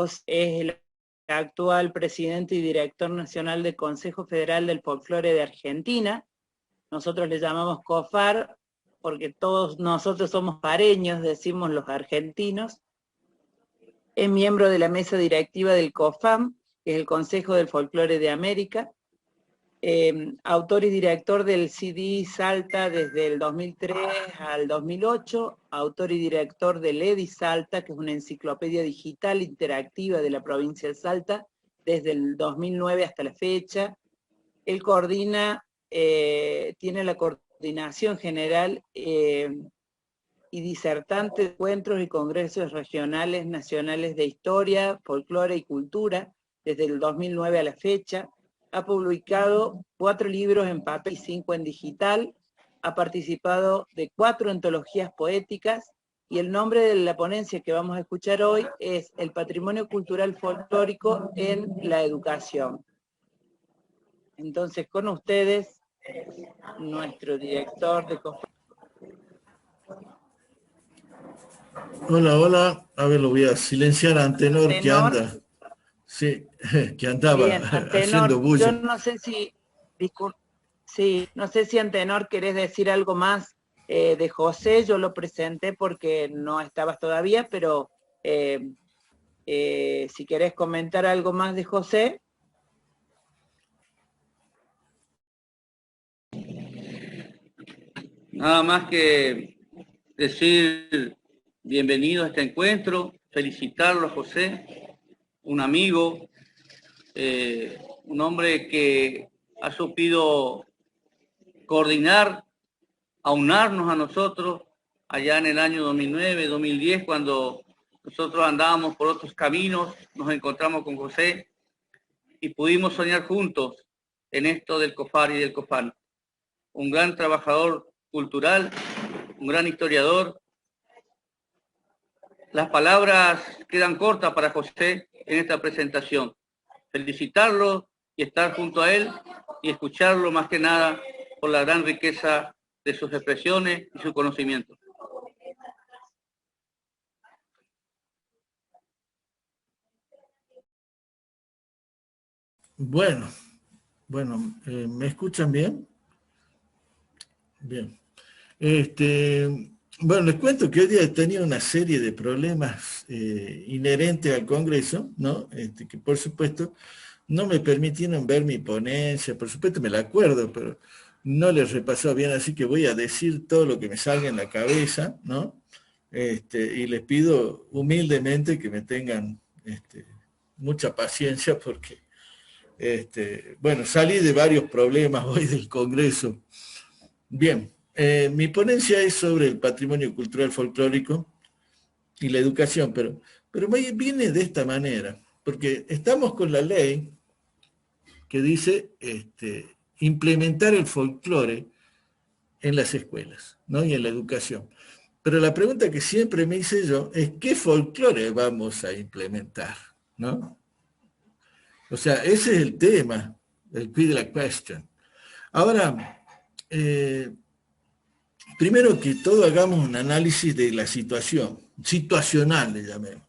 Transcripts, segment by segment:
Es el actual presidente y director nacional del Consejo Federal del Folclore de Argentina. Nosotros le llamamos COFAR porque todos nosotros somos pareños, decimos los argentinos. Es miembro de la mesa directiva del COFAM, que es el Consejo del Folclore de América. Autor y director del CD Salta desde el 2003 al 2008, autor y director del EDI Salta, que es una enciclopedia digital interactiva de la provincia de Salta, desde el 2009 hasta la fecha. Él coordina, tiene la coordinación general y disertante de encuentros y congresos regionales, nacionales de historia, folclore y cultura, desde el 2009 a la fecha. Ha publicado 4 libros en papel y 5 en digital, ha participado de 4 antologías poéticas, y el nombre de la ponencia que vamos a escuchar hoy es El patrimonio cultural folclórico en la educación. Entonces, con ustedes, nuestro director de COFAM. Hola, hola. A ver, lo voy a silenciar a Antenor, que anda. Sí, que andaba bien, Antenor, haciendo bulla. Yo no sé si, sí, no sé si Antenor querés decir algo más de José. Yo lo presenté porque no estabas todavía, pero si querés comentar algo más de José. Nada más que decir bienvenido a este encuentro, felicitarlo a José, un amigo, un hombre que ha supido coordinar, aunarnos a nosotros allá en el año 2009, 2010, cuando nosotros andábamos por otros caminos, nos encontramos con José y pudimos soñar juntos en esto del COFAR y del COFAN. Un gran trabajador cultural, un gran historiador. Las palabras quedan cortas para José en esta presentación. Felicitarlo y estar junto a él y escucharlo más que nada por la gran riqueza de sus expresiones y su conocimiento. Bueno, ¿me escuchan bien? Bien. Bueno, les cuento que hoy día he tenido una serie de problemas inherentes al Congreso, ¿no? Que por supuesto no me permitieron ver mi ponencia, por supuesto me la acuerdo, pero no les repasó bien, así que voy a decir todo lo que me salga en la cabeza, ¿no? Y les pido humildemente que me tengan mucha paciencia porque, bueno, salí de varios problemas hoy del Congreso. Bien, mi ponencia es sobre el patrimonio cultural folclórico y la educación, pero viene de esta manera, porque estamos con la ley que dice implementar el folclore en las escuelas, ¿no? Y en la educación. Pero la pregunta que siempre me hice yo es ¿qué folclore vamos a implementar? ¿No? O sea, ese es el tema, el quid de la question. Ahora, primero que todo hagamos un análisis de la situación, situacional le llamemos,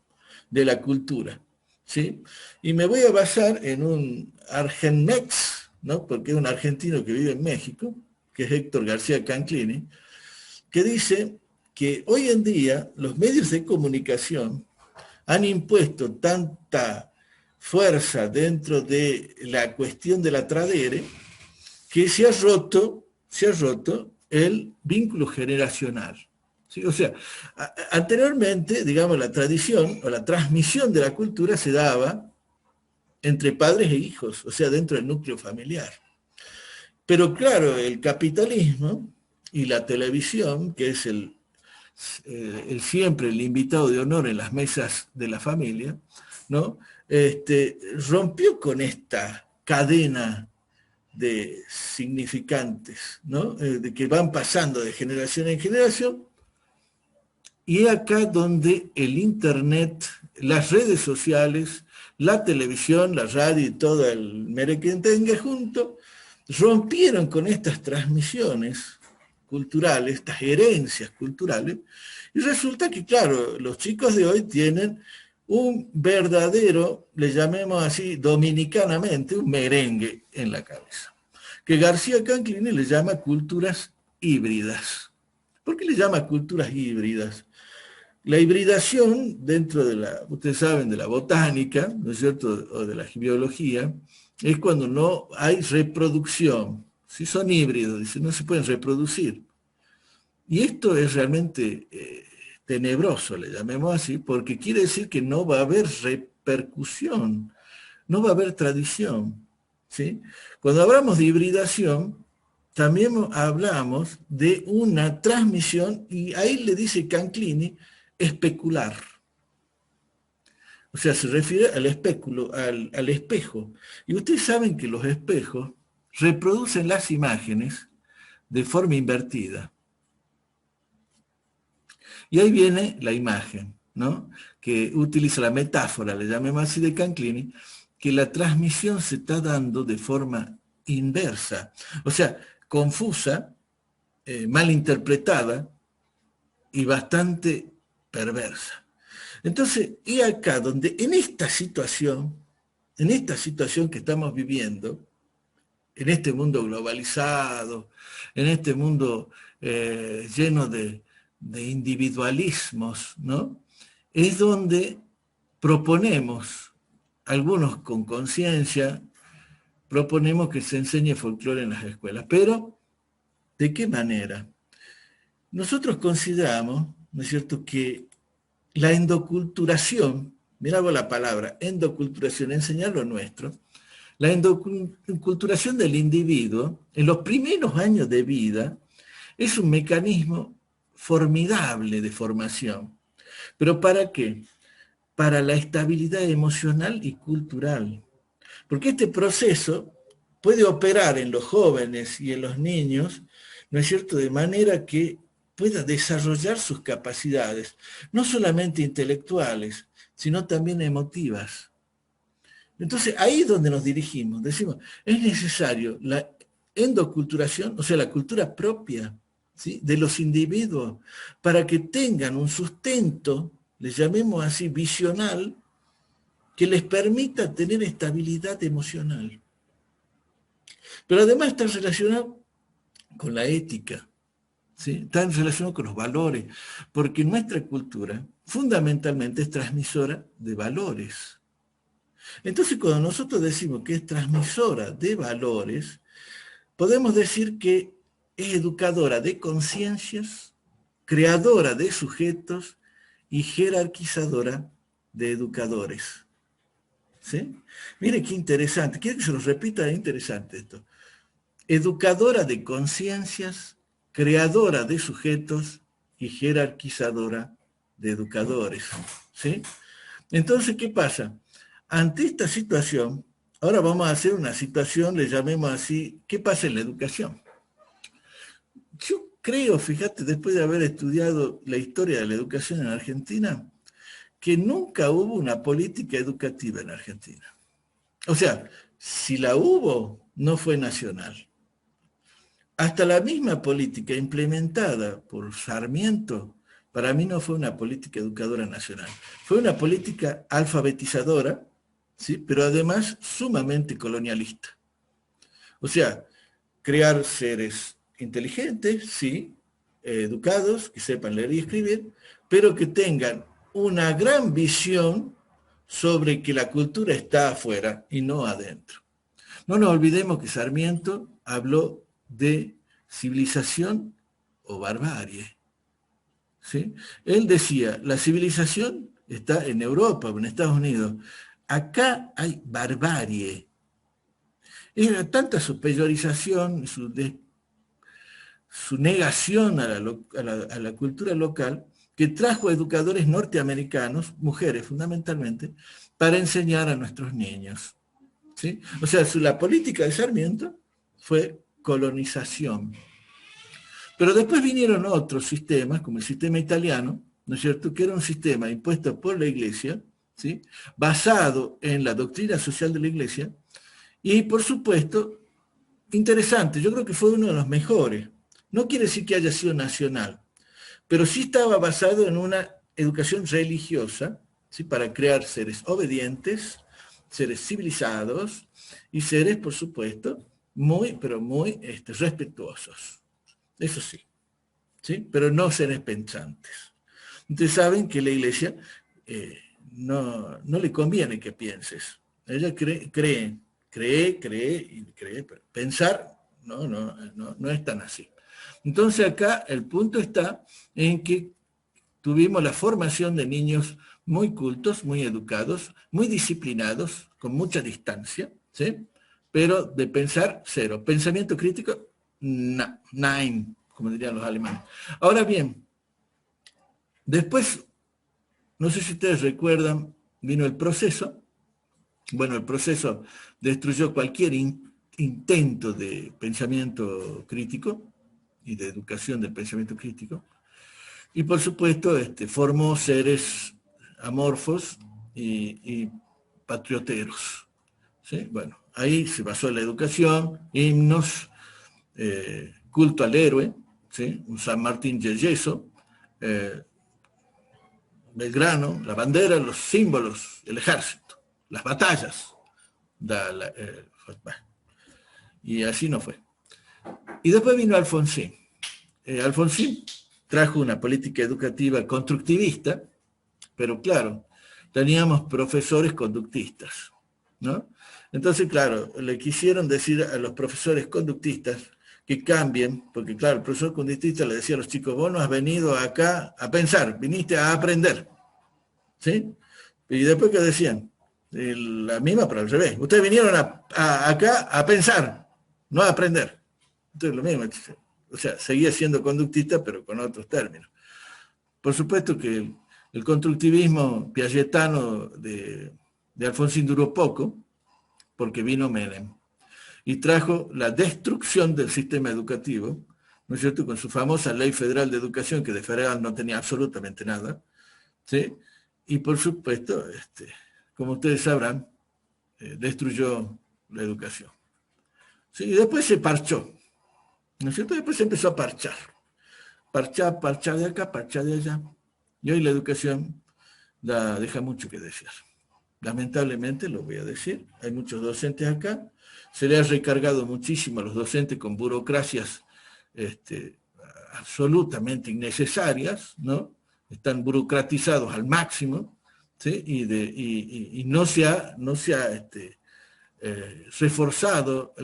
de la cultura, ¿sí? Y me voy a basar en un argenmex, ¿no? Porque es un argentino que vive en México, que es Héctor García Canclini, que dice que hoy en día los medios de comunicación han impuesto tanta fuerza dentro de la cuestión de la tradere que se ha roto el vínculo generacional. ¿Sí? O sea, anteriormente, digamos, la tradición o la transmisión de la cultura se daba entre padres e hijos, o sea, dentro del núcleo familiar. Pero claro, el capitalismo y la televisión, que es siempre el invitado de honor en las mesas de la familia, ¿no? Rompió con esta cadena de significantes, ¿no? De que van pasando de generación en generación, y es acá donde el internet, las redes sociales, la televisión, la radio y todo el merequetengue junto, rompieron con estas transmisiones culturales, estas herencias culturales, y resulta que, claro, los chicos de hoy tienen un verdadero, le llamemos así dominicanamente, un merengue en la cabeza, que García Canclini le llama culturas híbridas. ¿Por qué le llama culturas híbridas? La hibridación dentro de la, ustedes saben, de la botánica, ¿no es cierto?, o de la biología, es cuando no hay reproducción. Si son híbridos, dice, no se pueden reproducir. Y esto es realmente tenebroso, le llamemos así, porque quiere decir que no va a haber repercusión, no va a haber tradición. ¿Sí? Cuando hablamos de hibridación, también hablamos de una transmisión, y ahí le dice Canclini, especular. O sea, se refiere al espéculo, al espejo. Y ustedes saben que los espejos reproducen las imágenes de forma invertida. Y ahí viene la imagen, ¿no?, que utiliza la metáfora, le llamemos así, de Canclini, que la transmisión se está dando de forma inversa, o sea, confusa, mal interpretada y bastante perversa. Entonces, y acá donde en esta situación que estamos viviendo, en este mundo globalizado, en este mundo lleno de individualismos, ¿no?, es donde proponemos, algunos con conciencia, proponemos que se enseñe folclore en las escuelas. Pero, ¿de qué manera? Nosotros consideramos, ¿no es cierto?, que la endoculturación, mirá vos la palabra, endoculturación, enseñar lo nuestro, la endoculturación del individuo en los primeros años de vida es un mecanismo formidable de formación. ¿Pero para qué? Para la estabilidad emocional y cultural. Porque este proceso puede operar en los jóvenes y en los niños, ¿no es cierto?, de manera que pueda desarrollar sus capacidades, no solamente intelectuales, sino también emotivas. Entonces, ahí es donde nos dirigimos. Decimos, es necesario la endoculturación, o sea, la cultura propia, ¿sí?, de los individuos, para que tengan un sustento, le llamemos así, visional, que les permita tener estabilidad emocional. Pero además está relacionado con la ética, ¿sí?, está relacionado con los valores, porque nuestra cultura fundamentalmente es transmisora de valores. Entonces, cuando nosotros decimos que es transmisora de valores, podemos decir que es educadora de conciencias, creadora de sujetos y jerarquizadora de educadores. ¿Sí? Mire qué interesante. Quiero que se los repita, es interesante esto. Educadora de conciencias, creadora de sujetos y jerarquizadora de educadores. ¿Sí? Entonces, ¿qué pasa? Ante esta situación, ahora vamos a hacer una situación, le llamemos así, ¿qué pasa en la educación? Yo creo, fíjate, después de haber estudiado la historia de la educación en Argentina, que nunca hubo una política educativa en Argentina. O sea, si la hubo, no fue nacional. Hasta la misma política implementada por Sarmiento, para mí no fue una política educadora nacional. Fue una política alfabetizadora, ¿sí?, pero además sumamente colonialista. O sea, crear seres inteligentes, sí, educados, que sepan leer y escribir, pero que tengan una gran visión sobre que la cultura está afuera y no adentro. No nos olvidemos que Sarmiento habló de civilización o barbarie. ¿Sí? Él decía, la civilización está en Europa o en Estados Unidos. Acá hay barbarie. Era tanta su peyorización, su negación a la cultura local, que trajo educadores norteamericanos, mujeres fundamentalmente, para enseñar a nuestros niños. ¿Sí? O sea, la política de Sarmiento fue colonización. Pero después vinieron otros sistemas, como el sistema italiano, ¿no es cierto?, que era un sistema impuesto por la Iglesia, ¿sí?, basado en la doctrina social de la Iglesia, y por supuesto, interesante, yo creo que fue uno de los mejores. No quiere decir que haya sido nacional, pero sí estaba basado en una educación religiosa, ¿sí? Para crear seres obedientes, seres civilizados y seres, por supuesto, muy, pero muy respetuosos. Eso sí, ¿sí? Pero no seres pensantes. Ustedes saben que la Iglesia no le conviene que pienses. Ella cree, pero pensar no es tan así. Entonces acá el punto está en que tuvimos la formación de niños muy cultos, muy educados, muy disciplinados, con mucha distancia, ¿sí? Pero de pensar, cero. Pensamiento crítico, no, nein, como dirían los alemanes. Ahora bien, después, no sé si ustedes recuerdan, vino el proceso. Bueno, el proceso destruyó cualquier intento de pensamiento crítico y de educación del pensamiento crítico. Y por supuesto, formó seres amorfos y patrioteros. ¿Sí? Bueno, ahí se basó la educación, himnos, culto al héroe, ¿sí? Un San Martín de Yeso, Belgrano, la bandera, los símbolos, el ejército, las batallas. Y así no fue. Y después vino Alfonsín. Alfonsín trajo una política educativa constructivista, pero claro, teníamos profesores conductistas, ¿no? Entonces, claro, le quisieron decir a los profesores conductistas que cambien, porque claro, el profesor conductista le decía a los chicos, vos no has venido acá a pensar, viniste a aprender, ¿sí? Y después que decían, la misma pero al revés, ustedes vinieron acá a pensar, no a aprender. Entonces lo mismo, o sea, seguía siendo conductista, pero con otros términos. Por supuesto que el constructivismo piagetano de Alfonsín duró poco, porque vino Menem, y trajo la destrucción del sistema educativo, ¿no es cierto?, con su famosa Ley Federal de Educación, que de federal no tenía absolutamente nada, ¿sí? Y por supuesto, como ustedes sabrán, destruyó la educación. ¿Sí? Y después se parchó, ¿no es cierto? Después se empezó a parchar. Parchar de acá, parchar de allá. Y hoy la educación deja mucho que desear. Lamentablemente, lo voy a decir, hay muchos docentes acá, se le ha recargado muchísimo a los docentes con burocracias absolutamente innecesarias, ¿no? Están burocratizados al máximo, ¿sí? Y no se ha reforzado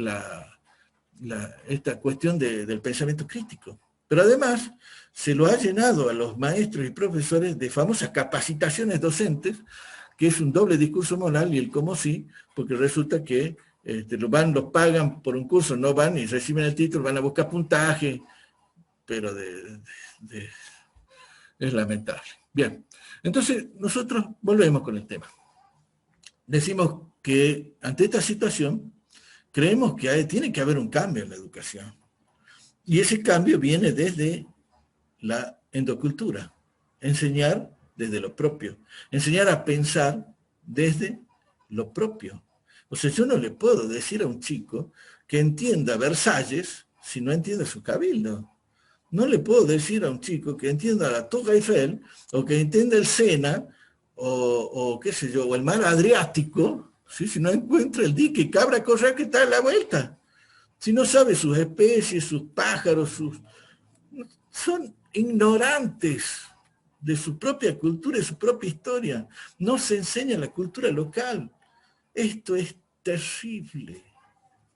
esta cuestión del pensamiento crítico. Pero además se lo ha llenado a los maestros y profesores de famosas capacitaciones docentes, que es un doble discurso moral y el cómo sí, porque resulta que los pagan por un curso, no van y reciben el título, van a buscar puntaje, pero es lamentable. Bien, entonces nosotros volvemos con el tema. Decimos que ante esta situación creemos que tiene que haber un cambio en la educación. Y ese cambio viene desde la endocultura. Enseñar desde lo propio. Enseñar a pensar desde lo propio. O sea, yo no le puedo decir a un chico que entienda Versalles si no entiende su cabildo. No le puedo decir a un chico que entienda la Torre Eiffel o que entienda el Sena o qué sé yo, o el mar Adriático, ¿sí? Si no encuentra el dique Cabra Correa que está a la vuelta. Si no sabe sus especies, sus pájaros, son ignorantes de su propia cultura y su propia historia. No se enseña la cultura local. Esto es terrible,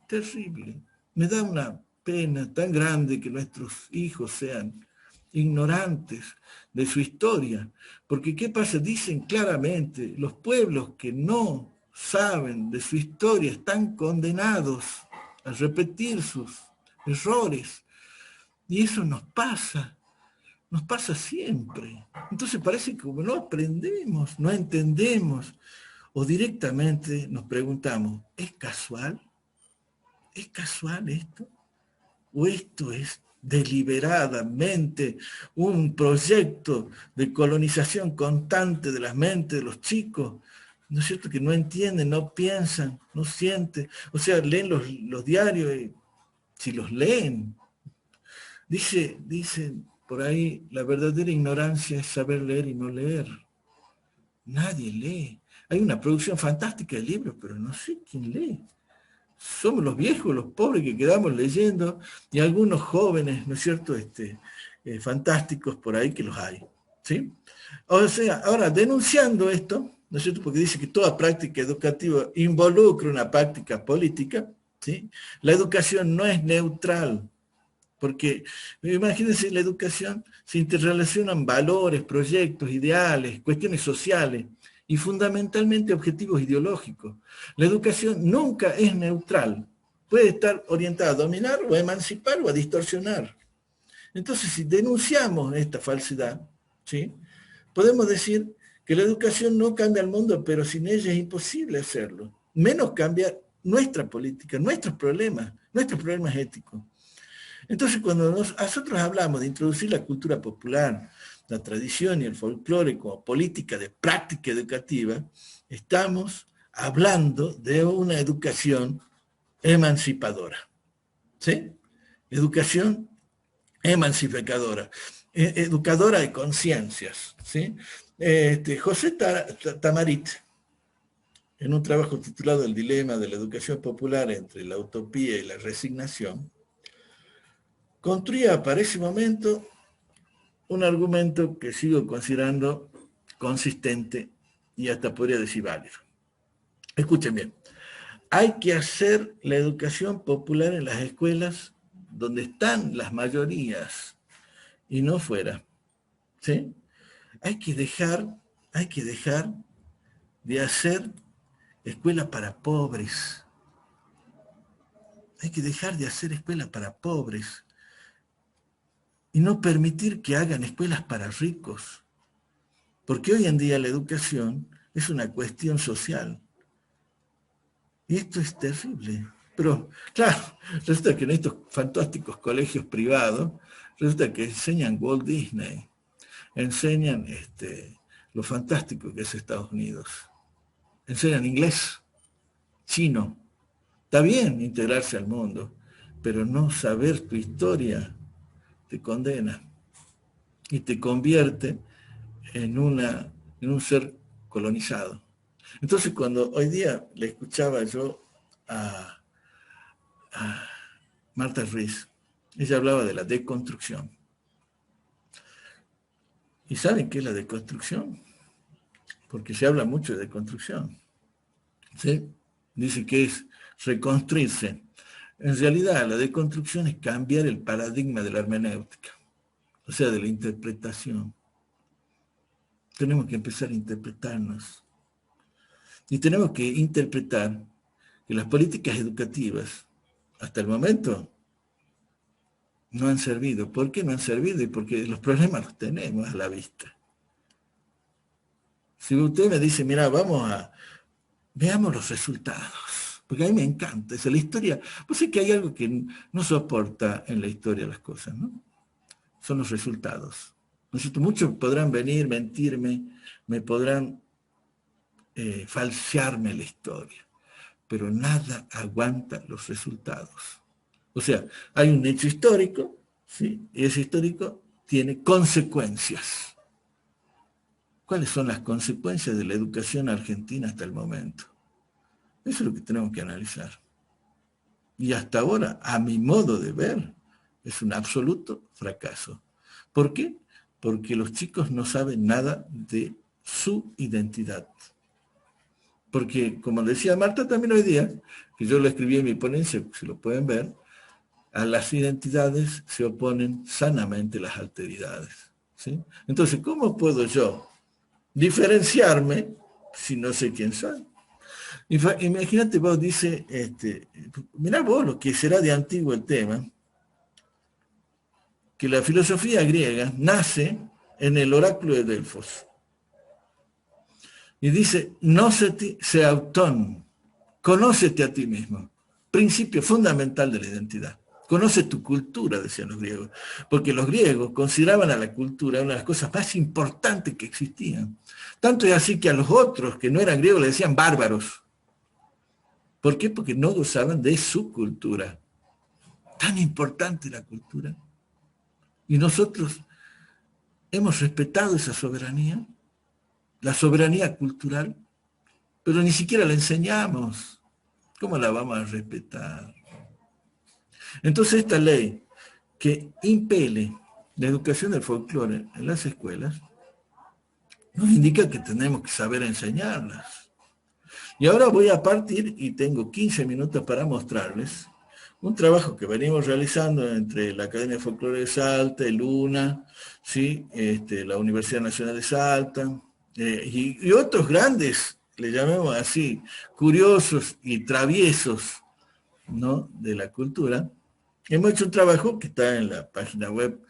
terrible. Me da una pena tan grande que nuestros hijos sean ignorantes de su historia. Porque ¿qué pasa? Dicen claramente, los pueblos que no saben de su historia están condenados a repetir sus errores. Y eso nos pasa siempre. Entonces parece que como no aprendemos, no entendemos, o directamente nos preguntamos, ¿es casual? ¿Es casual esto? ¿O esto es deliberadamente un proyecto de colonización constante de las mentes de los chicos? ¿No es cierto? Que no entienden, no piensan, no sienten. O sea, leen los diarios y si los leen, dicen por ahí, la verdadera ignorancia es saber leer y no leer. Nadie lee. Hay una producción fantástica de libros, pero no sé quién lee. Somos los viejos, los pobres que quedamos leyendo, y algunos jóvenes, ¿no es cierto?, fantásticos por ahí que los hay. ¿Sí? O sea, ahora, denunciando esto, ¿no es cierto?, porque dice que toda práctica educativa involucra una práctica política, ¿sí? La educación no es neutral, porque imagínense, la educación se interrelacionan valores, proyectos, ideales, cuestiones sociales y fundamentalmente objetivos ideológicos. La educación nunca es neutral, puede estar orientada a dominar o a emancipar o a distorsionar. Entonces, si denunciamos esta falsedad, ¿sí?, podemos decir que la educación no cambia el mundo, pero sin ella es imposible hacerlo. Menos cambia nuestra política, nuestros problemas éticos. Entonces, cuando nosotros hablamos de introducir la cultura popular, la tradición y el folclore como política de práctica educativa, estamos hablando de una educación emancipadora. ¿Sí? Educación emancipadora, educadora de conciencias. ¿Sí? José Tamarit, en un trabajo titulado El dilema de la educación popular entre la utopía y la resignación, construía para ese momento un argumento que sigo considerando consistente y hasta podría decir válido. Escuchen bien, hay que hacer la educación popular en las escuelas donde están las mayorías y no fuera. ¿Sí? Hay que dejar de hacer escuela para pobres. Hay que dejar de hacer escuela para pobres y no permitir que hagan escuelas para ricos. Porque hoy en día la educación es una cuestión social. Y esto es terrible. Pero, claro, resulta que en estos fantásticos colegios privados, resulta que enseñan Walt Disney, enseñan lo fantástico que es Estados Unidos, enseñan inglés, chino. Está bien integrarse al mundo, pero no saber tu historia te condena y te convierte en un ser colonizado. Entonces, cuando hoy día le escuchaba yo a Marta Ruiz, ella hablaba de la deconstrucción. ¿Y saben qué es la deconstrucción? Porque se habla mucho de deconstrucción. ¿Sí? Dice que es reconstruirse. En realidad, la deconstrucción es cambiar el paradigma de la hermenéutica, o sea, de la interpretación. Tenemos que empezar a interpretarnos. Y tenemos que interpretar que las políticas educativas, hasta el momento, no han servido. ¿Por qué no han servido? Y porque los problemas los tenemos a la vista. Si usted me dice, mira, veamos los resultados, porque a mí me encanta eso, la historia. Pues es que hay algo que no soporta en la historia las cosas, ¿no? Son los resultados. Muchos podrán venir, mentirme, me podrán falsearme la historia, pero nada aguanta los resultados. O sea, hay un hecho histórico, ¿sí? Y ese histórico tiene consecuencias. ¿Cuáles son las consecuencias de la educación argentina hasta el momento? Eso es lo que tenemos que analizar. Y hasta ahora, a mi modo de ver, es un absoluto fracaso. ¿Por qué? Porque los chicos no saben nada de su identidad. Porque, como decía Marta también hoy día, que yo lo escribí en mi ponencia, si lo pueden ver, a las identidades se oponen sanamente las alteridades. ¿Sí? Entonces, ¿cómo puedo yo diferenciarme si no sé quién soy? Imagínate vos, dice, mirá vos lo que será de antiguo el tema, que la filosofía griega nace en el oráculo de Delfos. Y dice, gnósete se autón, conócete a ti mismo, principio fundamental de la identidad. Conoce tu cultura, decían los griegos, porque los griegos consideraban a la cultura una de las cosas más importantes que existían. Tanto es así que a los otros que no eran griegos le decían bárbaros. ¿Por qué? Porque no gozaban de su cultura. Tan importante la cultura. Y nosotros hemos respetado esa soberanía. la soberanía cultural, pero ni siquiera la enseñamos. ¿Cómo la vamos a respetar? Entonces esta ley que impele la educación del folclore en las escuelas nos indica que tenemos que saber enseñarlas. Y ahora voy a partir, y tengo 15 minutos para mostrarles, un trabajo que venimos realizando entre la Academia de Folclore de Salta, el UNA, ¿sí? La Universidad Nacional de Salta, y otros grandes, le llamemos así, curiosos y traviesos, ¿no?, de la cultura. Hemos hecho un trabajo que está en la página web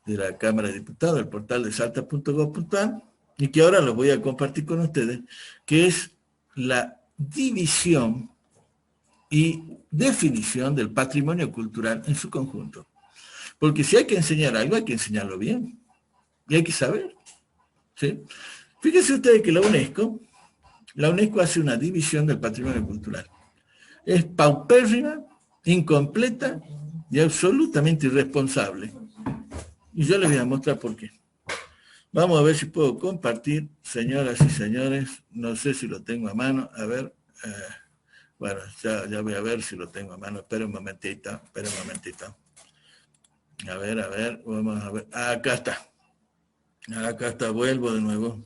de la Cámara de Diputados, el portal de salta.gov.ar, y que ahora los voy a compartir con ustedes, que es la división y definición del patrimonio cultural en su conjunto. Porque si hay que enseñar algo, hay que enseñarlo bien. Y hay que saber. ¿Sí? Fíjense ustedes que la UNESCO hace una división del patrimonio cultural. Es paupérrima, incompleta y absolutamente irresponsable. Y yo les voy a mostrar por qué. Vamos a ver si puedo compartir, señoras y señores. No sé si lo tengo a mano. A ver. Bueno, ya voy a ver si lo tengo a mano. Espera un momentito. A ver, vamos a ver. Acá está, vuelvo de nuevo.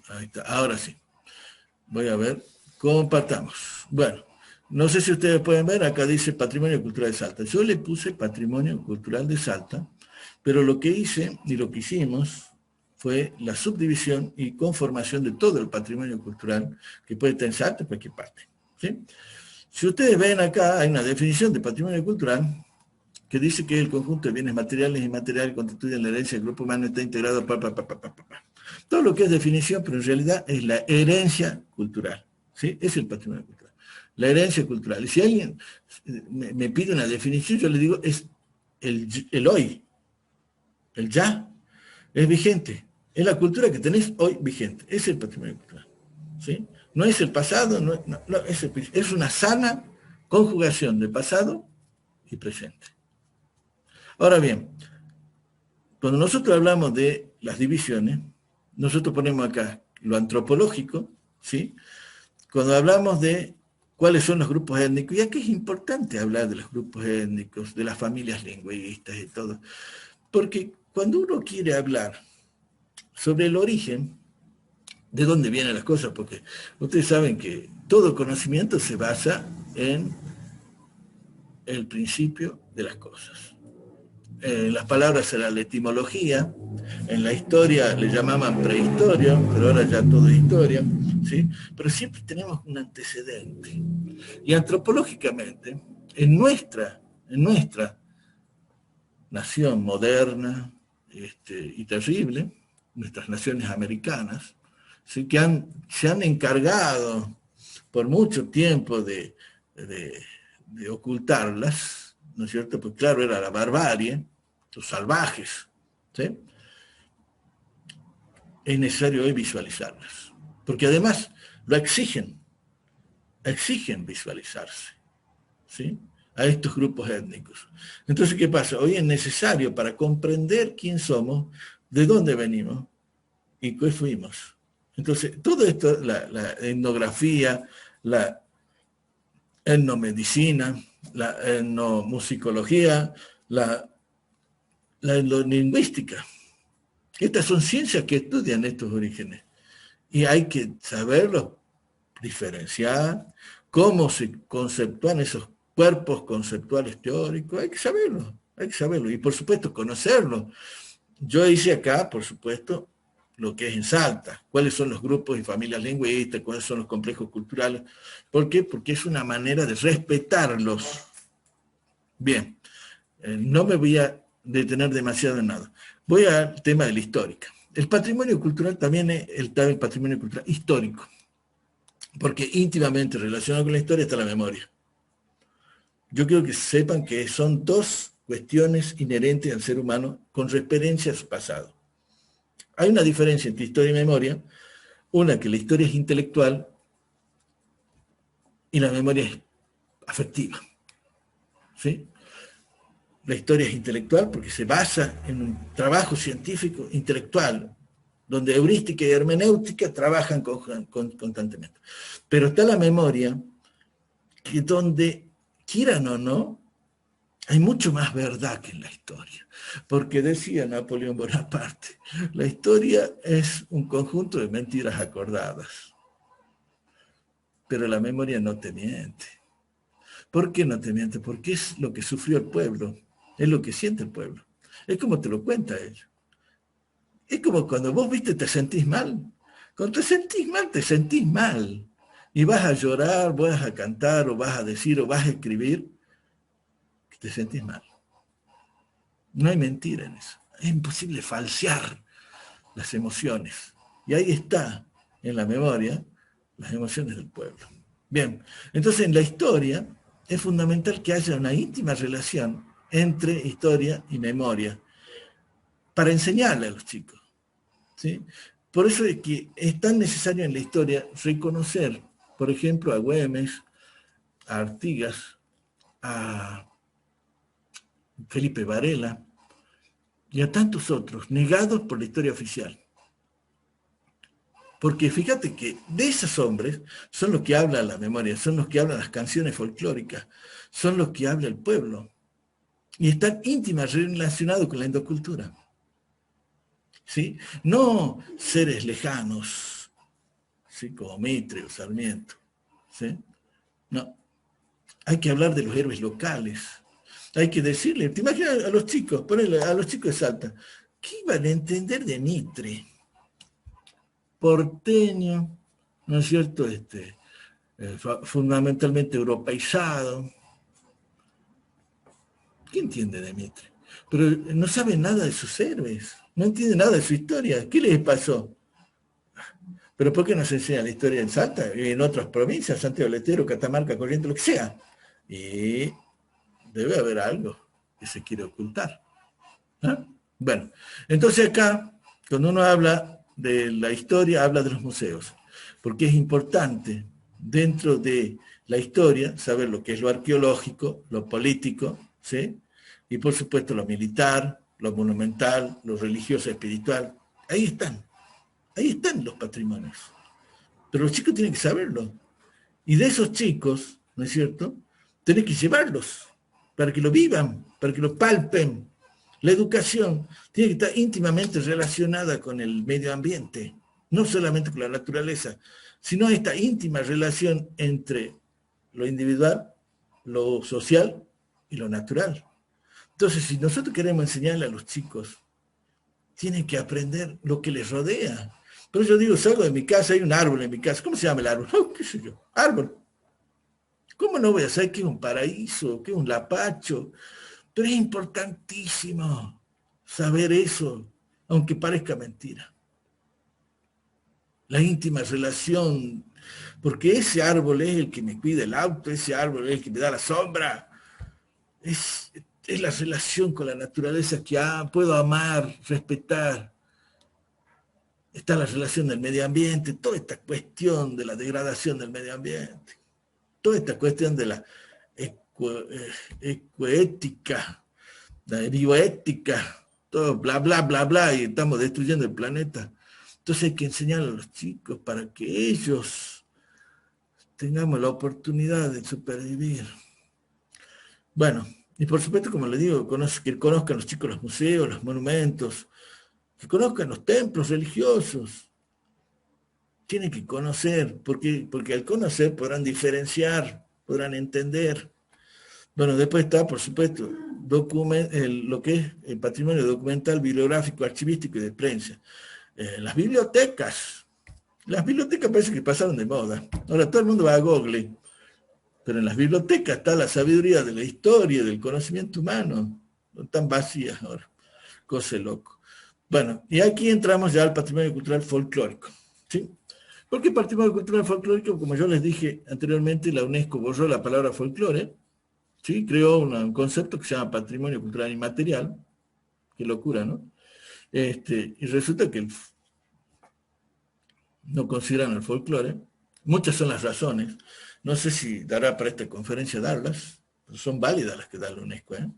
Ahí está, ahora sí. Voy a ver, compartamos. Bueno, no sé si ustedes pueden ver, acá dice Patrimonio Cultural de Salta. Yo le puse Patrimonio Cultural de Salta, pero lo que hice y lo que hicimos fue la subdivisión y conformación de todo el patrimonio cultural que puede estar en Salta en cualquier parte. ¿Sí? Si ustedes ven acá, hay una definición de patrimonio cultural que dice que el conjunto de bienes materiales y inmateriales que constituyen la herencia del grupo humano está integrado. Todo lo que es definición, pero en realidad es la herencia cultural. ¿Sí? Es el patrimonio cultural. La herencia cultural. Y si alguien me pide una definición, yo le digo, es el hoy, el ya, es vigente. Es la cultura que tenés hoy vigente. Es el patrimonio cultural. ¿Sí? No es el pasado, es una sana conjugación de pasado y presente. Ahora bien, cuando nosotros hablamos de las divisiones, nosotros ponemos acá lo antropológico, ¿sí? Cuando hablamos de cuáles son los grupos étnicos, y aquí es importante hablar de los grupos étnicos, de las familias lingüistas y todo, porque cuando uno quiere hablar sobre el origen, de dónde vienen las cosas, porque ustedes saben que todo conocimiento se basa en el principio de las cosas. En las palabras será la etimología, en la historia le llamaban prehistoria, pero ahora ya todo es historia, ¿sí? Pero siempre tenemos un antecedente. Y antropológicamente, en nuestra nación moderna y terrible, nuestras naciones americanas, ¿sí?, que se han encargado por mucho tiempo de ocultarlas, ¿no es cierto? Pues claro, era la barbarie, los salvajes, ¿sí? Es necesario hoy visualizarlas, porque además lo exigen visualizarse, ¿sí?, a estos grupos étnicos. Entonces, ¿qué pasa? Hoy es necesario, para comprender quién somos, de dónde venimos y qué fuimos. Entonces, todo esto, la etnografía, la etnomedicina, la etnomusicología, la etnolingüística. Estas son ciencias que estudian estos orígenes. Y hay que saberlos diferenciar, cómo se conceptúan esos cuerpos conceptuales teóricos, hay que saberlo. Y por supuesto, conocerlo. Yo hice acá, por supuesto, lo que es en Salta, cuáles son los grupos y familias lingüistas, cuáles son los complejos culturales. ¿Por qué? Porque es una manera de respetarlos. Bien, no me voy a detener demasiado en nada. Voy al tema de la histórica. El patrimonio cultural también es el patrimonio cultural histórico, porque íntimamente relacionado con la historia está la memoria. Yo quiero que sepan que son dos cuestiones inherentes al ser humano con referencia a su pasado. Hay una diferencia entre historia y memoria, una que la historia es intelectual y la memoria es afectiva. ¿Sí? La historia es intelectual porque se basa en un trabajo científico intelectual, donde heurística y hermenéutica trabajan constantemente. Pero está la memoria, que donde, quieran o no, hay mucho más verdad que en la historia. Porque decía Napoleón Bonaparte, la historia es un conjunto de mentiras acordadas. Pero la memoria no te miente. ¿Por qué no te miente? Porque es lo que sufrió el pueblo, es lo que siente el pueblo. Es como te lo cuenta él. Es como cuando vos, viste, te sentís mal. Cuando te sentís mal, te sentís mal. Y vas a llorar, vas a cantar, o vas a decir, o vas a escribir, que te sentís mal. No hay mentira en eso. Es imposible falsear las emociones. Y ahí está, en la memoria, las emociones del pueblo. Bien, entonces en la historia es fundamental que haya una íntima relación entre historia y memoria para enseñarle a los chicos, ¿sí? Por eso es que es tan necesario en la historia reconocer, por ejemplo, a Güemes, a Artigas, a Felipe Varela y a tantos otros, negados por la historia oficial. Porque fíjate que de esos hombres son los que habla la memoria, son los que hablan las canciones folclóricas, son los que habla el pueblo. Y están íntimamente relacionados con la endocultura. ¿Sí? No seres lejanos, ¿sí? Como Mitre o Sarmiento. ¿Sí? No. Hay que hablar de los héroes locales. Hay que decirle, te imaginas a los chicos, ponele a los chicos de Salta, ¿qué iban a entender de Mitre? Porteño, ¿no es cierto? Fundamentalmente europeizado. ¿Qué entiende de Mitre? Pero no sabe nada de sus héroes, no entiende nada de su historia. ¿Qué les pasó? ¿Pero por qué no se enseña la historia en Salta y en otras provincias, Santiago del Estero, Catamarca, Corrientes, lo que sea? Y debe haber algo que se quiere ocultar. ¿Ah? Bueno, entonces acá, cuando uno habla de la historia, habla de los museos, porque es importante dentro de la historia saber lo que es lo arqueológico, lo político, ¿sí? Y por supuesto lo militar, lo monumental, lo religioso, espiritual. Ahí están los patrimonios. Pero los chicos tienen que saberlo. Y de esos chicos, ¿no es cierto?, tenés que llevarlos para que lo vivan, para que lo palpen. La educación tiene que estar íntimamente relacionada con el medio ambiente, no solamente con la naturaleza, sino esta íntima relación entre lo individual, lo social y lo natural. Entonces, si nosotros queremos enseñarle a los chicos, tienen que aprender lo que les rodea. Pero yo digo, salgo de mi casa, hay un árbol en mi casa. ¿Cómo se llama el árbol? Oh, ¿qué sé yo? Árbol. ¿Cómo no voy a saber qué es un paraíso, qué es un lapacho? Pero es importantísimo saber eso, aunque parezca mentira. La íntima relación, porque ese árbol es el que me cuida el auto, ese árbol es el que me da la sombra. Es la relación con la naturaleza que puedo amar, respetar. Está la relación del medio ambiente, toda esta cuestión de la degradación del medio ambiente, toda esta cuestión de la ecoética, la bioética, todo bla, bla, bla, bla, y estamos destruyendo el planeta. Entonces hay que enseñarle a los chicos para que ellos tengamos la oportunidad de supervivir. Bueno, y por supuesto, como les digo, que conozcan los chicos los museos, los monumentos, que conozcan los templos religiosos. Tienen que conocer, porque al conocer podrán diferenciar, podrán entender. Bueno, después está, por supuesto, lo que es el patrimonio documental, bibliográfico, archivístico y de prensa. Las bibliotecas parece que pasaron de moda. Ahora todo el mundo va a Google, pero en las bibliotecas está la sabiduría de la historia, del conocimiento humano. No están vacías ahora. Cosa loco. Bueno, y aquí entramos ya al patrimonio cultural folclórico. ¿Sí? Porque el patrimonio cultural folclórico, como yo les dije anteriormente, la UNESCO borró la palabra folclore, ¿sí? Creó un concepto que se llama patrimonio cultural inmaterial. Qué locura, ¿no? Y resulta que no consideran el folclore. Muchas son las razones. No sé si dará para esta conferencia darlas, pero son válidas las que da la UNESCO, ¿eh?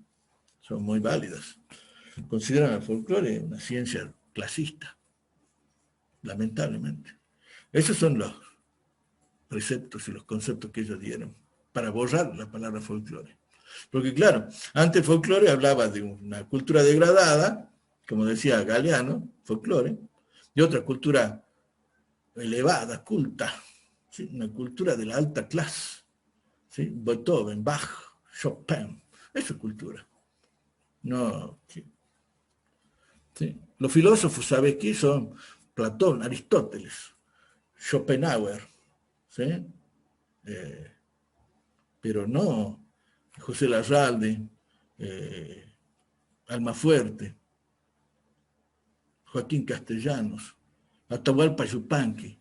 Son muy válidas. Consideran el folclore una ciencia clasista. lamentablemente. Esos son los preceptos y los conceptos que ellos dieron para borrar la palabra folclore. Porque claro, antes folclore hablaba de una cultura degradada, como decía Galeano, folclore, y otra cultura elevada, culta, ¿sí? Una cultura de la alta clase, ¿sí? Beethoven, Bach, Chopin, eso es cultura. No, ¿sí? ¿Sí? Los filósofos, ¿sabes qué? Son Platón, Aristóteles, Schopenhauer, ¿sí? Pero no José Larralde, Almafuerte, Joaquín Castellanos, Atahualpa Yupanqui.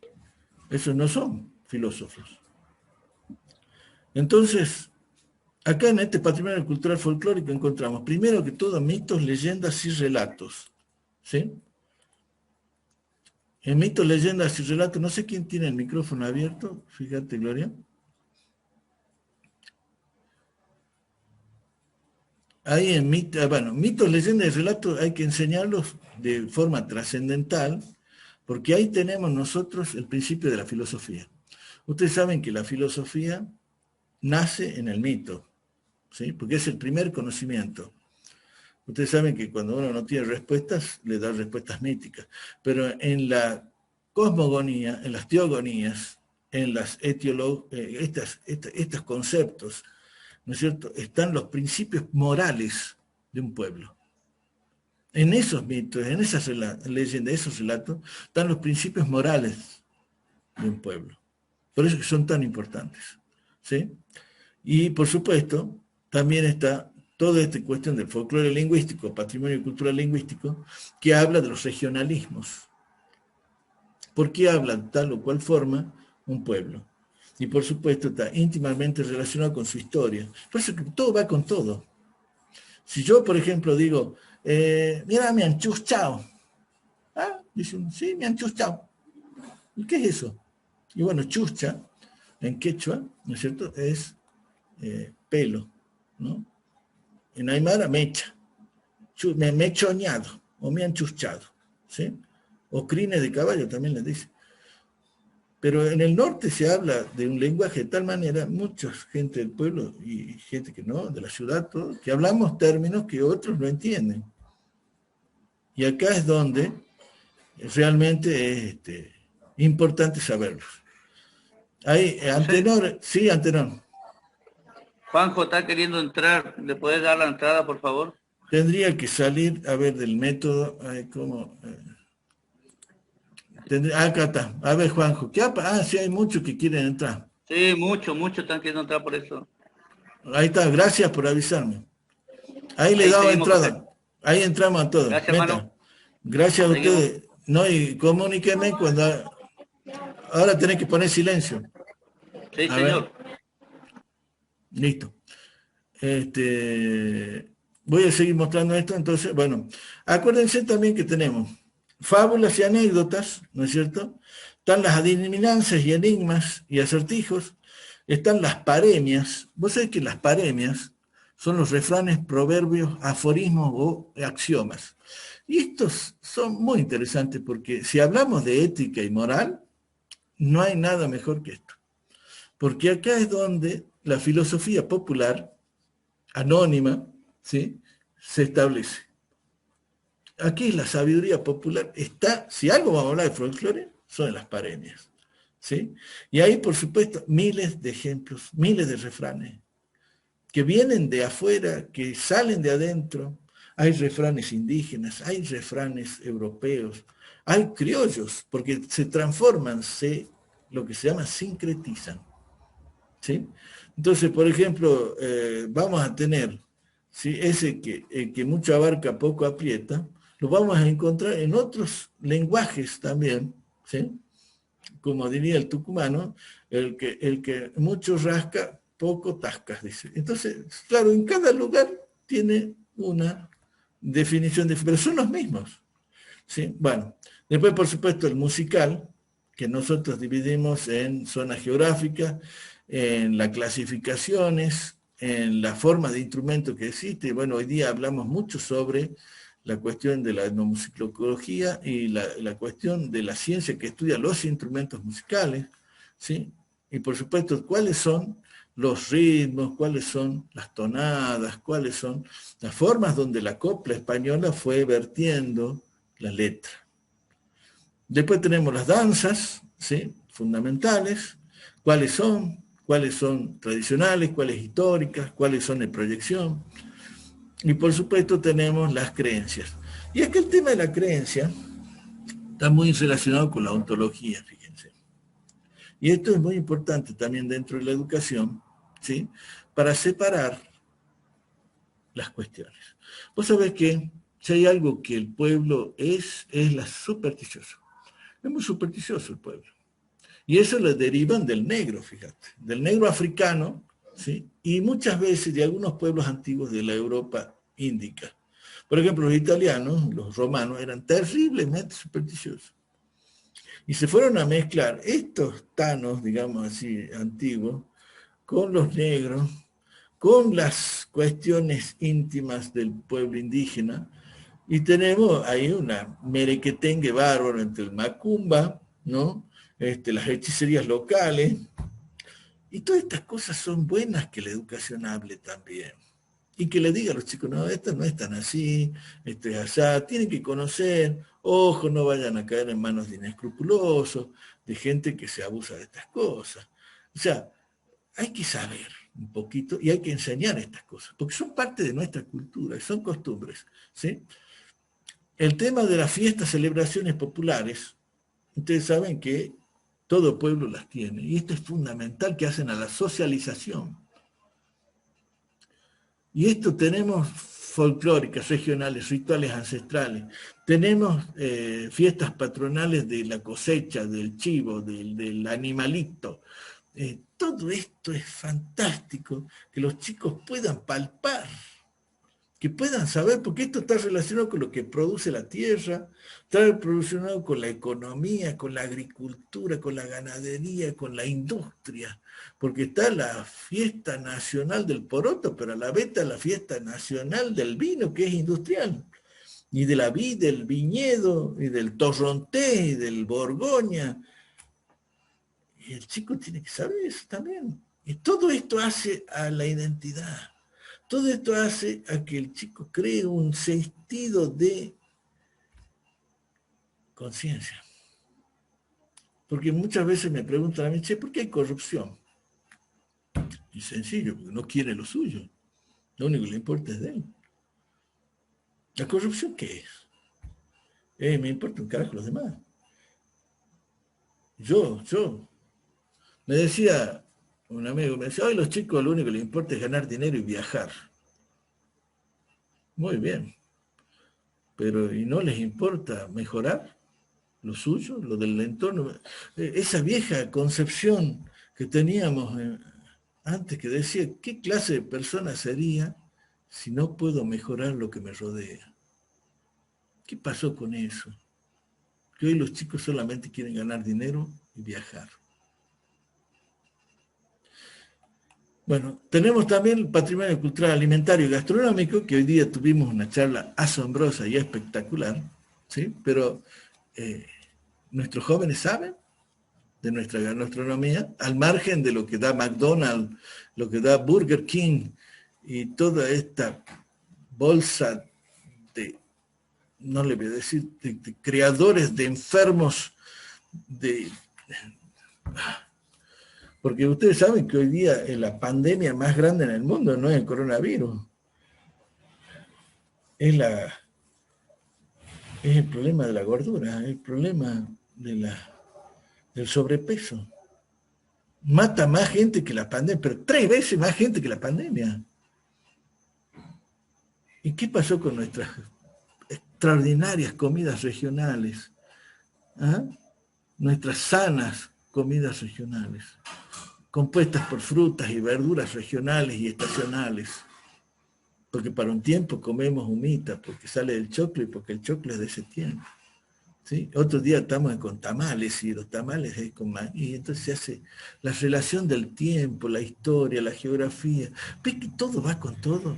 Esos no son filósofos. Entonces, acá en este patrimonio cultural folclórico encontramos, primero que todo, mitos, leyendas y relatos. ¿Sí? En mitos, leyendas y relatos, no sé quién tiene el micrófono abierto, fíjate, Gloria. Ahí en mitos, leyendas y relatos hay que enseñarlos de forma trascendental, porque ahí tenemos nosotros el principio de la filosofía. Ustedes saben que la filosofía nace en el mito, ¿sí? Porque es el primer conocimiento. Ustedes saben que cuando uno no tiene respuestas, le da respuestas míticas. Pero en la cosmogonía, en las teogonías, en las estos conceptos, ¿no es cierto?, están los principios morales de un pueblo. En esos mitos, en esas leyendas, esos relatos, están los principios morales de un pueblo. Por eso que son tan importantes, ¿sí? Y, por supuesto, también está toda esta cuestión del folclore lingüístico, patrimonio cultural lingüístico, que habla de los regionalismos. ¿Por qué habla de tal o cual forma un pueblo? Y, por supuesto, está íntimamente relacionado con su historia. Por eso que todo va con todo. Si yo, por ejemplo, digo, mira, me han chuschado. Ah, dicen, sí, me han chuschado. ¿Y qué es eso? Y bueno, chucha, en quechua, ¿no es cierto?, es pelo, ¿no? En aymara, mecha. Me he choñado, o me han chuchado, ¿sí? O crines de caballo también les dice. Pero en el norte se habla de un lenguaje de tal manera, mucha gente del pueblo y gente que no, de la ciudad, todo, que hablamos términos que otros no entienden. Y acá es donde realmente es importante saberlos. Hay Antenor, sí, Antenor. Juanjo está queriendo entrar, ¿le puedes dar la entrada, por favor? Tendría que salir, a ver, del método, ¿cómo? Acá está. A ver, Juanjo, sí, hay muchos que quieren entrar. Sí, muchos están queriendo entrar por eso. Ahí está, gracias por avisarme. Ahí le damos entrada. José. Ahí entramos a todos. Gracias, hermano. Gracias a Seguimos. ustedes. No, y comuníqueme cuando... Ahora tenés que poner silencio. Sí, señor. Listo. Voy a seguir mostrando esto, entonces, bueno. Acuérdense también que tenemos fábulas y anécdotas, ¿no es cierto? Están las adivinanzas y enigmas y acertijos. Están las paremias. Vos sabés que las paremias son los refranes, proverbios, aforismos o axiomas. Y estos son muy interesantes porque si hablamos de ética y moral, no hay nada mejor que esto. Porque acá es donde la filosofía popular, anónima, ¿sí?, se establece. Aquí la sabiduría popular está, si algo vamos a hablar de folclore, son las paremias, ¿sí? Y ahí, por supuesto, miles de ejemplos, miles de refranes, que vienen de afuera, que salen de adentro. Hay refranes indígenas, hay refranes europeos, hay criollos, porque se transforman, lo que se llama sincretizan, ¿sí? Entonces, por ejemplo, vamos a tener, ¿sí?, ese que mucho abarca, poco aprieta, lo vamos a encontrar en otros lenguajes también, ¿sí? Como diría el tucumano, el que mucho rasca, poco tascas, dice. Entonces, claro, en cada lugar tiene una definición, pero son los mismos, ¿sí? Bueno, después, por supuesto, el musical, que nosotros dividimos en zonas geográficas, en las clasificaciones, en la forma de instrumento que existe. Bueno, hoy día hablamos mucho sobre la cuestión de la etnomusicología y la cuestión de la ciencia que estudia los instrumentos musicales, ¿sí? Y por supuesto, cuáles son los ritmos, cuáles son las tonadas, cuáles son las formas donde la copla española fue vertiendo la letra. Después tenemos las danzas, ¿sí? Fundamentales, cuáles son tradicionales, cuáles históricas, cuáles son de proyección. Y por supuesto tenemos las creencias. Y es que el tema de la creencia está muy relacionado con la ontología, fíjense. Y esto es muy importante también dentro de la educación, ¿sí? Para separar las cuestiones. Vos sabés que si hay algo que el pueblo es la supersticioso. Es muy supersticioso el pueblo. Y eso lo derivan del negro, fíjate, del negro africano, ¿sí? Y muchas veces de algunos pueblos antiguos de la Europa índica. Por ejemplo, los italianos, los romanos, eran terriblemente supersticiosos. Y se fueron a mezclar estos tanos, digamos así, antiguos, con los negros, con las cuestiones íntimas del pueblo indígena, y tenemos ahí una merequetengue bárbaro entre el macumba, ¿no? Las hechicerías locales, y todas estas cosas son buenas que la educación hable también. Y que le diga a los chicos, no, esto no es tan así, esto es así, tienen que conocer, ojo, no vayan a caer en manos de inescrupulosos, de gente que se abusa de estas cosas. O sea, hay que saber un poquito y hay que enseñar estas cosas, porque son parte de nuestra cultura, son costumbres, ¿sí? El tema de las fiestas, celebraciones populares, ustedes saben que todo pueblo las tiene, y esto es fundamental, que hacen a la socialización. Y esto tenemos folclóricas, regionales, rituales ancestrales, tenemos fiestas patronales de la cosecha, del chivo, del animalito. Todo esto es fantástico, que los chicos puedan palpar, que puedan saber, porque esto está relacionado con lo que produce la tierra, está relacionado con la economía, con la agricultura, con la ganadería, con la industria, porque está la fiesta nacional del poroto, pero a la vez está la fiesta nacional del vino, que es industrial, y de la vid, del viñedo, y del torrontés, y del borgoña. Y el chico tiene que saber eso también. Y todo esto hace a la identidad. Todo esto hace a que el chico cree un sentido de conciencia. Porque muchas veces me preguntan a mí, che, ¿por qué hay corrupción? Y sencillo, porque no quiere lo suyo. Lo único que le importa es de él. ¿La corrupción qué es? Me importa un carajo los demás. Yo. Me decía un amigo, me decía, hoy los chicos lo único que les importa es ganar dinero y viajar. Muy bien. Pero ¿y no les importa mejorar lo suyo, lo del entorno? Esa vieja concepción que teníamos antes, que decía, ¿qué clase de persona sería si no puedo mejorar lo que me rodea? ¿Qué pasó con eso? Que hoy los chicos solamente quieren ganar dinero y viajar. Bueno, tenemos también el patrimonio cultural alimentario y gastronómico, que hoy día tuvimos una charla asombrosa y espectacular, ¿sí? Pero nuestros jóvenes saben de nuestra gastronomía, al margen de lo que da McDonald's, lo que da Burger King y toda esta bolsa de, no le voy a decir, de creadores de enfermos, porque ustedes saben que hoy día la pandemia más grande en el mundo no es el coronavirus, es el problema de la gordura, el problema del sobrepeso. Mata más gente que la pandemia, pero 3 veces más gente que la pandemia. ¿Y qué pasó con nuestras extraordinarias comidas regionales? ¿Ah? Nuestras sanas comidas regionales, compuestas por frutas y verduras regionales y estacionales. Porque para un tiempo comemos humita, porque sale del choclo y porque el choclo es de ese tiempo. ¿Sí? Otro día estamos con tamales y los tamales es con maíz, y entonces se hace la relación del tiempo, la historia, la geografía. ¿Ves que todo va con todo?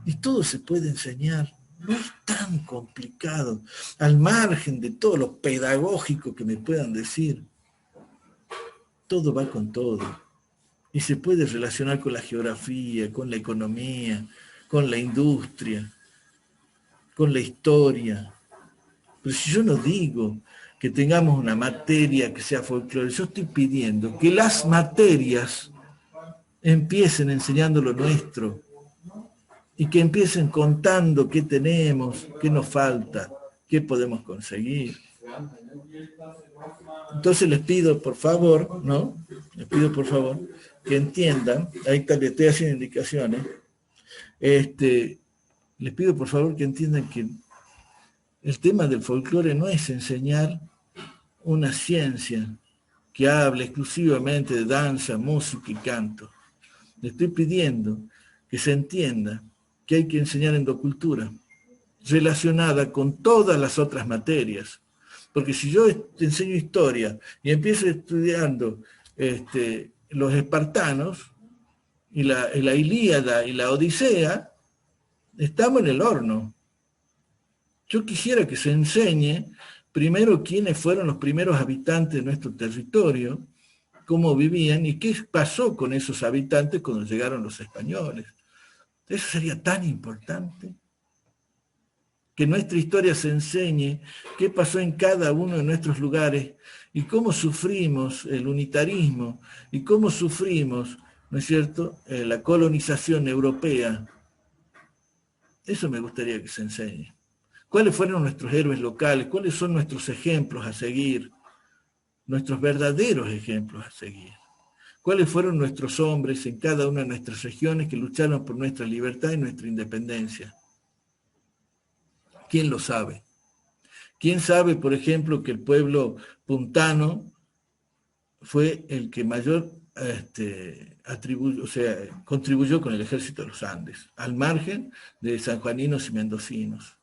Y todo se puede enseñar. no es tan complicado, al margen de todo lo pedagógico que me puedan decir. Todo va con todo. Y se puede relacionar con la geografía, con la economía, con la industria, con la historia. Pero si yo no digo que tengamos una materia que sea folclore, yo estoy pidiendo que las materias empiecen enseñando lo nuestro y que empiecen contando qué tenemos, qué nos falta, qué podemos conseguir. Entonces les pido, por favor, ¿no? Les pido, por favor, que entiendan, ahí está, les estoy haciendo indicaciones, les pido, por favor, que entiendan que el tema del folclore no es enseñar una ciencia que hable exclusivamente de danza, música y canto. Le estoy pidiendo que se entienda que hay que enseñar endocultura relacionada con todas las otras materias. Porque si yo enseño historia y empiezo estudiando los espartanos y la Ilíada y la Odisea, estamos en el horno. Yo quisiera que se enseñe primero quiénes fueron los primeros habitantes de nuestro territorio, cómo vivían y qué pasó con esos habitantes cuando llegaron los españoles. Eso sería tan importante. Que nuestra historia se enseñe qué pasó en cada uno de nuestros lugares y cómo sufrimos el unitarismo y cómo sufrimos, ¿no es cierto?, la colonización europea. Eso me gustaría que se enseñe. ¿Cuáles fueron nuestros héroes locales? ¿Cuáles son nuestros ejemplos a seguir? Nuestros verdaderos ejemplos a seguir. ¿Cuáles fueron nuestros hombres en cada una de nuestras regiones que lucharon por nuestra libertad y nuestra independencia? ¿Quién lo sabe? ¿Quién sabe, por ejemplo, que el pueblo puntano fue el que mayor contribuyó con el ejército de los Andes, al margen de sanjuaninos y mendocinos?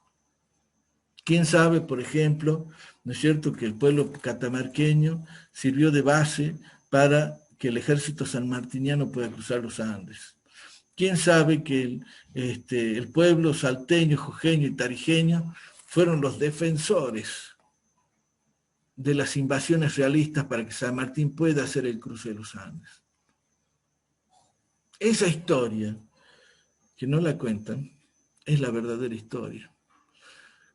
¿Quién sabe, por ejemplo, ¿no es cierto?, que el pueblo catamarqueño sirvió de base para que el ejército sanmartiniano pueda cruzar los Andes? ¿Quién sabe que el pueblo salteño, jujeño y tarijeño fueron los defensores de las invasiones realistas para que San Martín pueda hacer el cruce de los Andes? Esa historia, que no la cuentan, es la verdadera historia.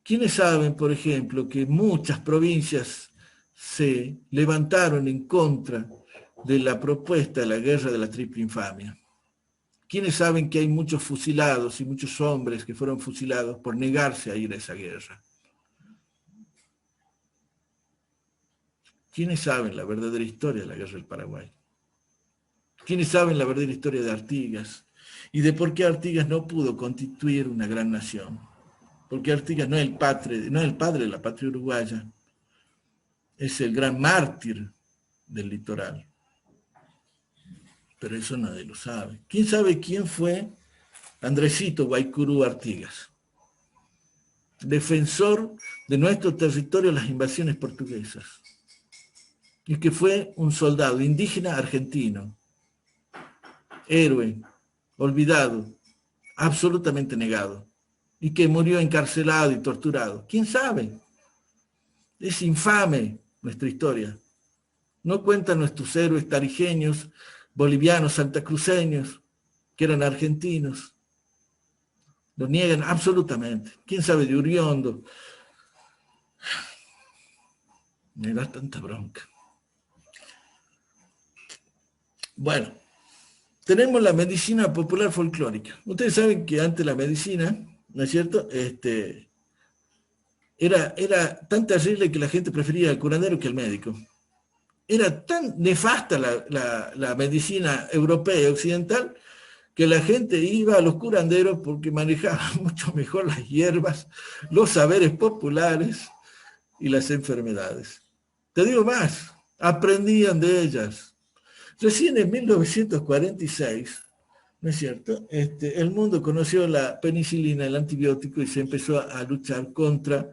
¿Quiénes saben, por ejemplo, que muchas provincias se levantaron en contra de la propuesta de la guerra de la triple infamia? ¿Quiénes saben que hay muchos fusilados y muchos hombres que fueron fusilados por negarse a ir a esa guerra? ¿Quiénes saben la verdadera historia de la guerra del Paraguay? ¿Quiénes saben la verdadera historia de Artigas? Y de por qué Artigas no pudo constituir una gran nación. Porque Artigas no es el padre de la patria uruguaya, es el gran mártir del litoral. Pero eso nadie lo sabe. ¿Quién sabe quién fue Andresito Guaycurú Artigas? Defensor de nuestro territorio de las invasiones portuguesas. Y que fue un soldado indígena argentino. Héroe, olvidado, absolutamente negado. Y que murió encarcelado y torturado. ¿Quién sabe? Es infame nuestra historia. No cuentan nuestros héroes tarijeños, bolivianos, santacruceños, que eran argentinos. Lo niegan absolutamente. ¿Quién sabe de Uriondo? Me da tanta bronca. Bueno, tenemos la medicina popular folclórica. Ustedes saben que antes la medicina, ¿no es cierto?, era tan terrible que la gente prefería al curandero que al médico. Era tan nefasta la medicina europea y occidental que la gente iba a los curanderos porque manejaban mucho mejor las hierbas, los saberes populares y las enfermedades. Te digo más, aprendían de ellas. Recién en 1946, ¿no es cierto?, el mundo conoció la penicilina, el antibiótico, y se empezó a luchar contra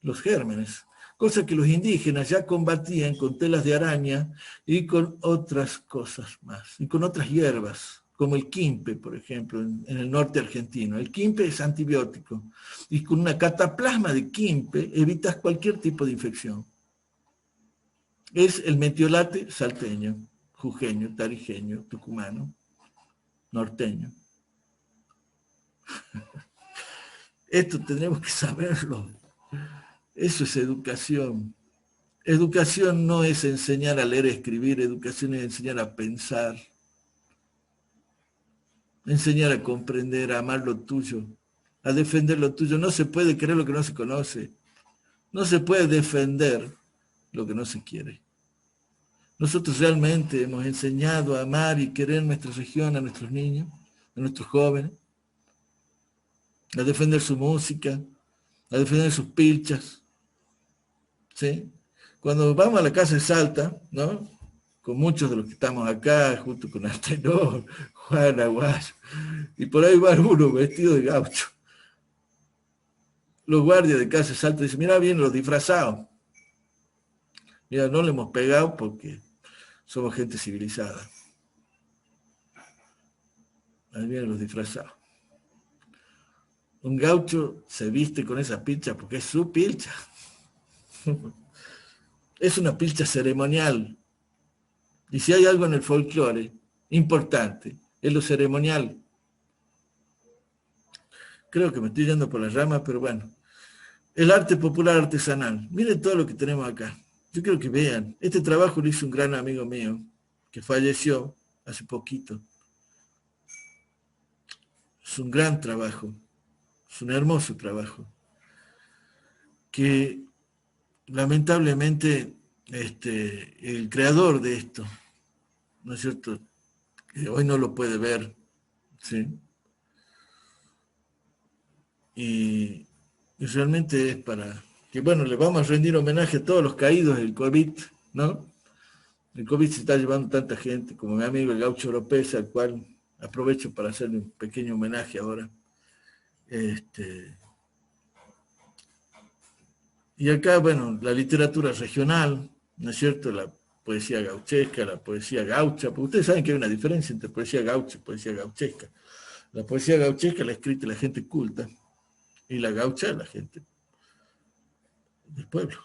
los gérmenes, cosa que los indígenas ya combatían con telas de araña y con otras cosas más, y con otras hierbas, como el quimpe, por ejemplo, en el norte argentino. El quimpe es antibiótico, y con una cataplasma de quimpe evitas cualquier tipo de infección. Es el metiolate salteño, jujeño, tarijeño, tucumano, norteño. Esto tendremos que saberlo. Eso es educación. Educación no es enseñar a leer y escribir, educación es enseñar a pensar, enseñar a comprender, a amar lo tuyo, a defender lo tuyo. No se puede querer lo que no se conoce. No se puede defender lo que no se quiere. Nosotros realmente hemos enseñado a amar y querer nuestra región, a nuestros niños, a nuestros jóvenes, a defender su música, a defender sus pilchas, ¿sí? Cuando vamos a la casa de Salta, ¿no? Con muchos de los que estamos acá, junto con Antenor, Juan Aguayo, y por ahí va uno vestido de gaucho. Los guardias de casa de Salta dicen, mira, vienen los disfrazados. Mira, no le hemos pegado porque somos gente civilizada. Ahí vienen los disfrazados. Un gaucho se viste con esa pilcha porque es su pilcha. Es una pilcha ceremonial. Y si hay algo en el folclore importante, es lo ceremonial. Creo que me estoy yendo por las ramas, pero bueno. El arte popular artesanal. Miren todo lo que tenemos acá. Yo quiero que vean. Este trabajo lo hizo un gran amigo mío, que falleció hace poquito. Es un gran trabajo. Es un hermoso trabajo. Que lamentablemente el creador de esto, ¿no es cierto?, hoy no lo puede ver, ¿sí? Y realmente es para que, bueno, le vamos a rendir homenaje a todos los caídos del COVID, ¿no? El COVID se está llevando tanta gente, como mi amigo el Gaucho López, al cual aprovecho para hacerle un pequeño homenaje ahora. Y acá, bueno, la literatura regional, ¿no es cierto?, la poesía gauchesca, la poesía gaucha, porque ustedes saben que hay una diferencia entre poesía gaucha y poesía gauchesca. La poesía gauchesca la escrita la gente culta, y la gaucha la gente del pueblo.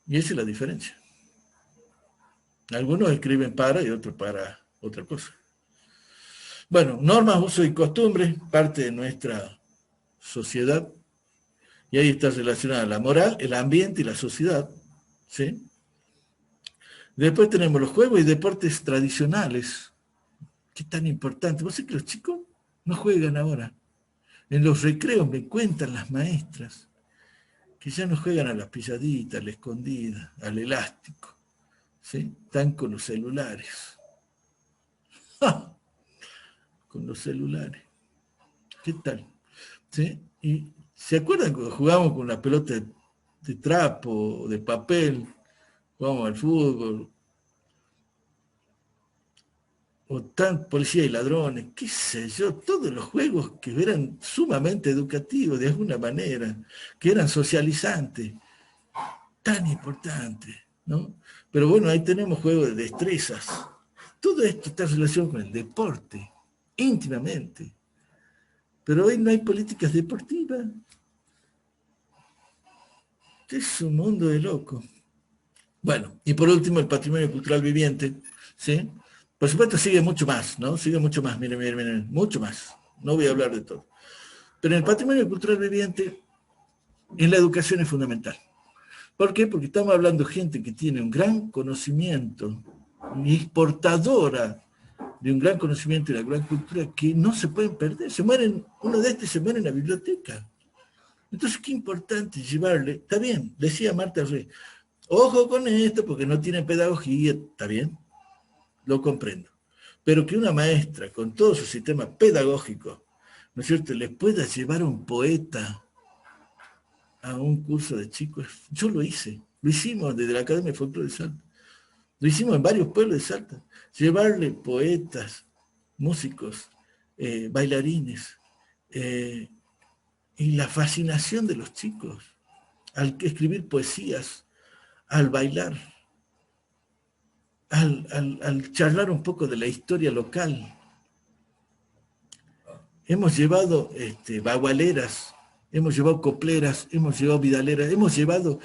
Y esa es la diferencia. Algunos escriben para y otros para otra cosa. Bueno, normas, usos y costumbres, parte de nuestra sociedad, y ahí está relacionada la moral, el ambiente y la sociedad, ¿sí? Después tenemos los juegos y deportes tradicionales. Qué tan importante. ¿Vos sabés que los chicos no juegan ahora? En los recreos me cuentan las maestras que ya no juegan a la pilladita, a la escondida, al elástico, ¿sí? Están con los celulares. ¡Ja! Con los celulares. ¿Qué tal? ¿Sí? Y ¿se acuerdan cuando jugábamos con una pelota de trapo, de papel? Jugábamos al fútbol. O tan policía y ladrones, qué sé yo, todos los juegos que eran sumamente educativos de alguna manera, que eran socializantes, tan importantes, ¿no? Pero bueno, ahí tenemos juegos de destrezas. Todo esto está relacionado con el deporte, íntimamente. Pero hoy no hay políticas deportivas. Es un mundo de loco. Bueno, y por último, el patrimonio cultural viviente, ¿sí? Por supuesto sigue mucho más, ¿no? Sigue mucho más, miren, mucho más. No voy a hablar de todo. Pero en el patrimonio cultural viviente, en la educación es fundamental. ¿Por qué? Porque estamos hablando de gente que tiene un gran conocimiento y es portadora de un gran conocimiento y de una gran cultura que no se pueden perder. Se mueren, uno de estos se muere en la biblioteca. Entonces, qué importante llevarle. Está bien, decía Marta Rey, ojo con esto porque no tiene pedagogía, está bien, lo comprendo. Pero que una maestra con todo su sistema pedagógico, ¿no es cierto?, les pueda llevar a un poeta a un curso de chicos. Yo lo hice, lo hicimos desde la Academia de Folclore de Salta. Lo hicimos en varios pueblos de Salta. Llevarle poetas, músicos, bailarines, y la fascinación de los chicos al escribir poesías, al bailar, al charlar un poco de la historia local. Hemos llevado bagualeras, hemos llevado copleras, hemos llevado vidaleras, hemos llevado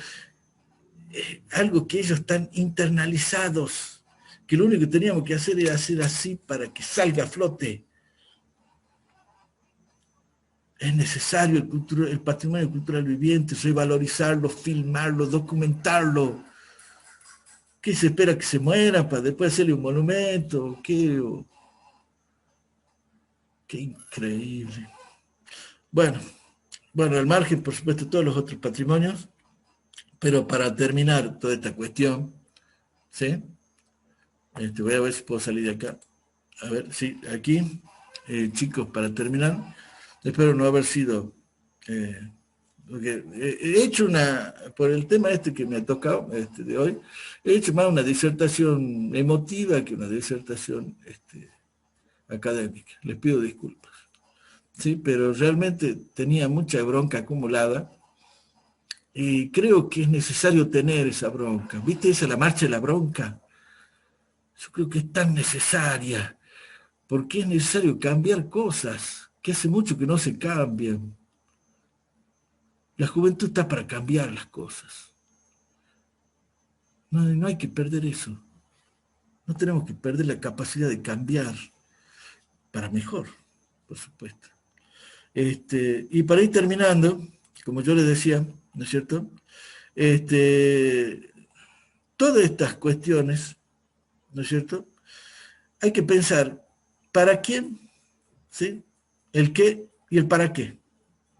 algo que ellos están internalizados, que lo único que teníamos que hacer era hacer así para que salga a flote. Es necesario el patrimonio cultural viviente, revalorizarlo, filmarlo, documentarlo. ¿Qué se espera que se muera para después hacerle un monumento? ¿Qué increíble. Bueno, al margen, por supuesto, todos los otros patrimonios, pero para terminar toda esta cuestión, ¿sí? Voy a ver si puedo salir de acá. A ver, sí, aquí, chicos, para terminar, espero no haber sido... porque he hecho por el tema que me ha tocado de hoy, he hecho más una disertación emotiva que una disertación académica. Les pido disculpas. Sí, pero realmente tenía mucha bronca acumulada y creo que es necesario tener esa bronca. ¿Viste esa la marcha de la bronca? Yo creo que es tan necesaria porque es necesario cambiar cosas que hace mucho que no se cambian. La juventud está para cambiar las cosas. No hay que perder eso. No tenemos que perder la capacidad de cambiar para mejor, por supuesto. Y para ir terminando, como yo les decía, ¿no es cierto? Todas estas cuestiones, ¿no es cierto? Hay que pensar para quién, ¿sí? El qué y el para qué,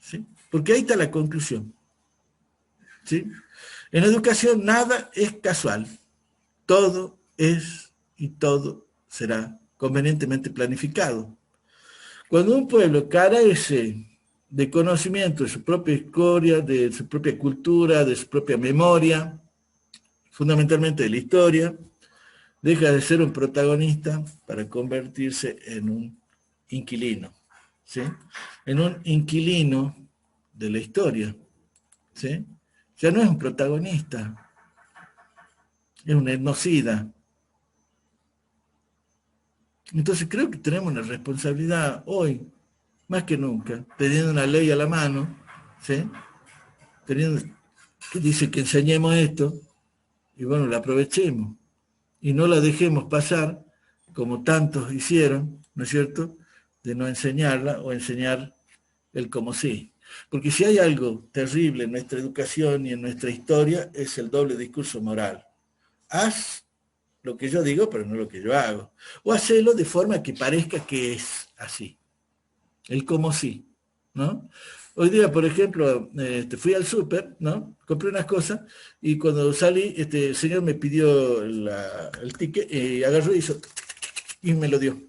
¿sí? Porque ahí está la conclusión, ¿sí? En educación nada es casual, todo es y todo será convenientemente planificado. Cuando un pueblo carece de conocimiento de su propia historia, de su propia cultura, de su propia memoria, fundamentalmente de la historia, deja de ser un protagonista para convertirse en un inquilino, ¿sí? En un inquilino de la historia, ¿sí? Ya no es un protagonista, es un etnocida. Entonces creo que tenemos una responsabilidad hoy, más que nunca, teniendo una ley a la mano, ¿sí? Teniendo, que dice que enseñemos esto, y bueno, la aprovechemos, y no la dejemos pasar, como tantos hicieron, ¿no es cierto?, de no enseñarla o enseñar el como sí. Porque si hay algo terrible en nuestra educación y en nuestra historia, es el doble discurso moral. Haz lo que yo digo, pero no lo que yo hago. O hacelo de forma que parezca que es así. El como sí, ¿no? Hoy día, por ejemplo, fui al súper, ¿no? Compré unas cosas y cuando salí, el señor me pidió el ticket y agarró y hizo y me lo dio.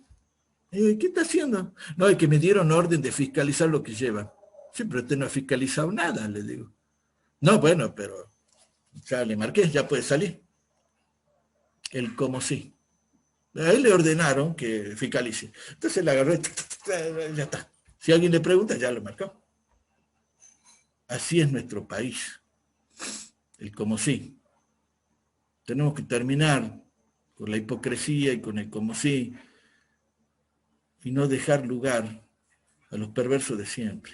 Y digo, ¿qué está haciendo? No, es que me dieron orden de fiscalizar lo que lleva. Sí, pero usted no ha fiscalizado nada, le digo. No, bueno, pero ya le marqué, ya puede salir. El como sí. A él le ordenaron que fiscalice. Entonces le agarré, ya está. Si alguien le pregunta, ya lo marcó. Así es nuestro país. El como sí. Tenemos que terminar con la hipocresía y con el como sí y no dejar lugar a los perversos de siempre.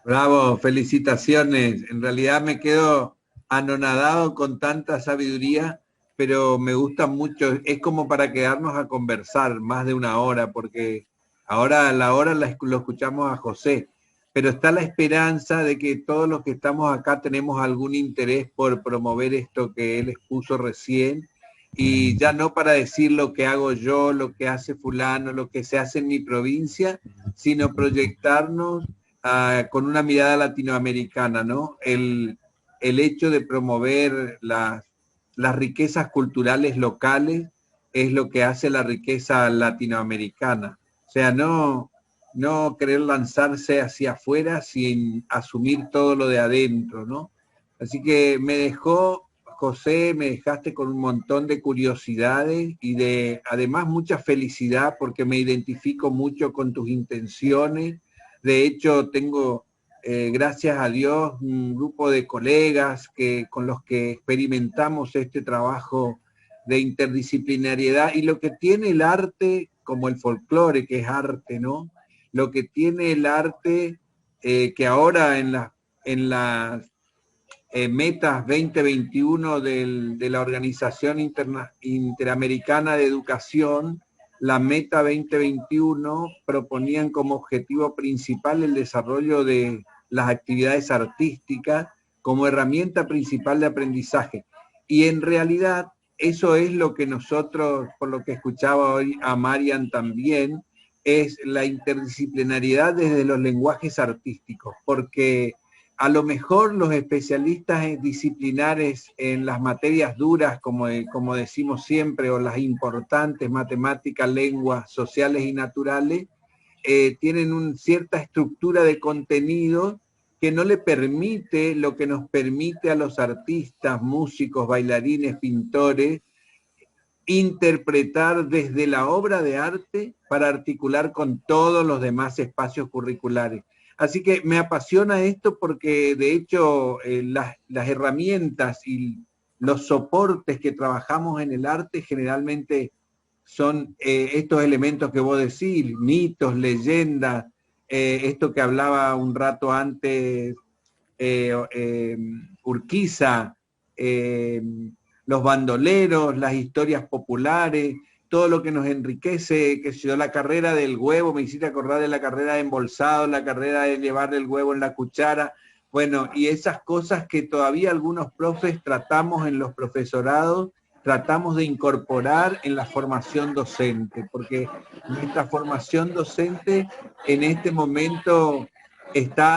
Bravo, felicitaciones. En realidad me quedo anonadado con tanta sabiduría, pero me gusta mucho. Es como para quedarnos a conversar más de una hora, porque ahora a la hora lo escuchamos a José, pero está la esperanza de que todos los que estamos acá tenemos algún interés por promover esto que él expuso recién, y ya no para decir lo que hago yo, lo que hace fulano, lo que se hace en mi provincia, sino proyectarnos con una mirada latinoamericana, ¿no? El hecho de promover las riquezas culturales locales es lo que hace la riqueza latinoamericana. O sea, no querer lanzarse hacia afuera sin asumir todo lo de adentro, ¿no? Así que me dejó, José, me dejaste con un montón de curiosidades y además mucha felicidad porque me identifico mucho con tus intenciones. De hecho, tengo gracias a Dios, un grupo de colegas con los que experimentamos este trabajo de interdisciplinariedad, y lo que tiene el arte, como el folclore, que es arte, ¿no? Lo que tiene el arte, que ahora en las metas 2021 de la Organización Interamericana de Educación, la meta 2021 proponían como objetivo principal el desarrollo de las actividades artísticas como herramienta principal de aprendizaje. Y en realidad eso es lo que nosotros, por lo que escuchaba hoy a Marian también, es la interdisciplinariedad desde los lenguajes artísticos, porque a lo mejor los especialistas disciplinares en las materias duras, como decimos siempre, o las importantes, matemáticas, lenguas, sociales y naturales, tienen una cierta estructura de contenido que no le permite lo que nos permite a los artistas, músicos, bailarines, pintores, interpretar desde la obra de arte para articular con todos los demás espacios curriculares. Así que me apasiona esto porque, de hecho, las herramientas y los soportes que trabajamos en el arte generalmente son estos elementos que vos decís, mitos, leyendas, esto que hablaba un rato antes Urquiza, los bandoleros, las historias populares, todo lo que nos enriquece, que si yo la carrera del huevo, me hiciste acordar de la carrera de embolsado, la carrera de llevar el huevo en la cuchara, bueno, y esas cosas que todavía algunos profes tratamos en los profesorados, tratamos de incorporar en la formación docente, porque nuestra formación docente en este momento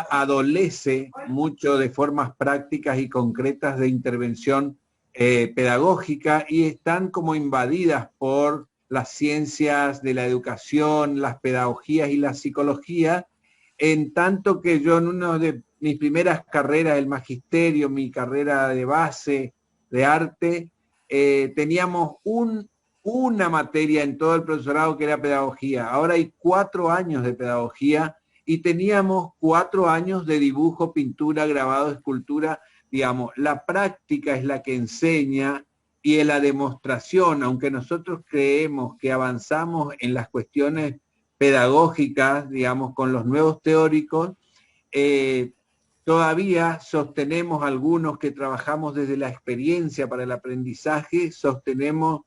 adolece mucho de formas prácticas y concretas de intervención pedagógica, y están como invadidas por las ciencias de la educación, las pedagogías y la psicología, en tanto que yo en una de mis primeras carreras, el magisterio, mi carrera de base de arte, teníamos una materia en todo el profesorado que era pedagogía. Ahora hay 4 años de pedagogía y teníamos 4 años de dibujo, pintura, grabado, escultura. Digamos, la práctica es la que enseña, y en la demostración, aunque nosotros creemos que avanzamos en las cuestiones pedagógicas, digamos, con los nuevos teóricos, todavía sostenemos algunos que trabajamos desde la experiencia para el aprendizaje, sostenemos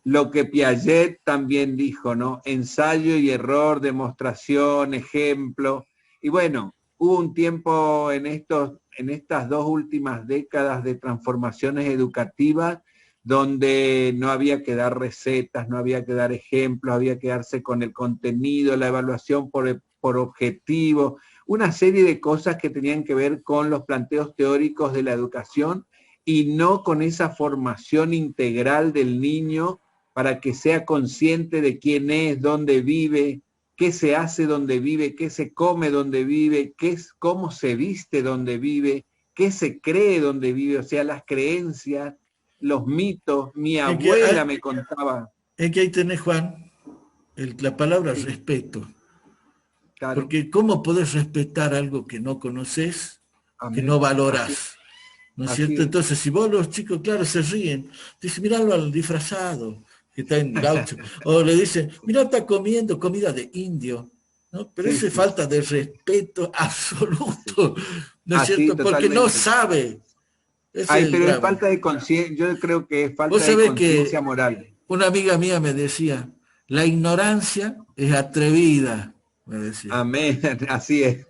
lo que Piaget también dijo, ¿no? Ensayo y error, demostración, ejemplo. Y bueno, hubo un tiempo en estas 2 últimas décadas de transformaciones educativas donde no había que dar recetas, no había que dar ejemplos, había que darse con el contenido, la evaluación por objetivo, una serie de cosas que tenían que ver con los planteos teóricos de la educación y no con esa formación integral del niño para que sea consciente de quién es, dónde vive, qué se hace donde vive, qué se come donde vive, cómo se viste donde vive, qué se cree donde vive, o sea, las creencias, los mitos. Mi abuela me contaba. Es que ahí tenés, Juan, la palabra respeto. Claro. Porque ¿cómo podés respetar algo que no conoces, que no valorás? ¿No es cierto? Entonces, si vos los chicos, claro, se ríen, dicen, miralo al disfrazado, que está en gaucho, o le dicen, mira, está comiendo comida de indio, ¿no? Pero eso es falta de respeto absoluto, ¿no es cierto? Porque no sabe. Pero es falta de conciencia, yo creo que es falta de conciencia moral. Una amiga mía me decía, la ignorancia es atrevida, me decía. Amén, así es.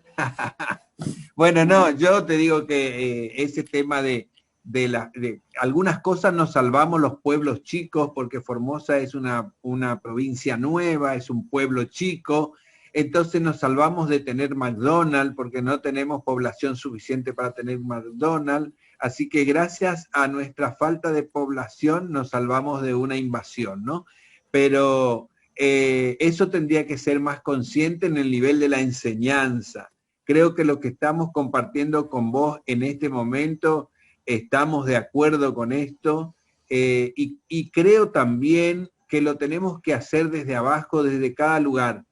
Bueno, no, yo te digo que ese tema de algunas cosas nos salvamos los pueblos chicos, porque Formosa es una provincia nueva, es un pueblo chico, entonces nos salvamos de tener McDonald's, porque no tenemos población suficiente para tener McDonald's, así que gracias a nuestra falta de población nos salvamos de una invasión, ¿no? Pero eso tendría que ser más consciente en el nivel de la enseñanza. Creo que lo que estamos compartiendo con vos en este momento, estamos de acuerdo con esto, y creo también que lo tenemos que hacer desde abajo, desde cada lugar,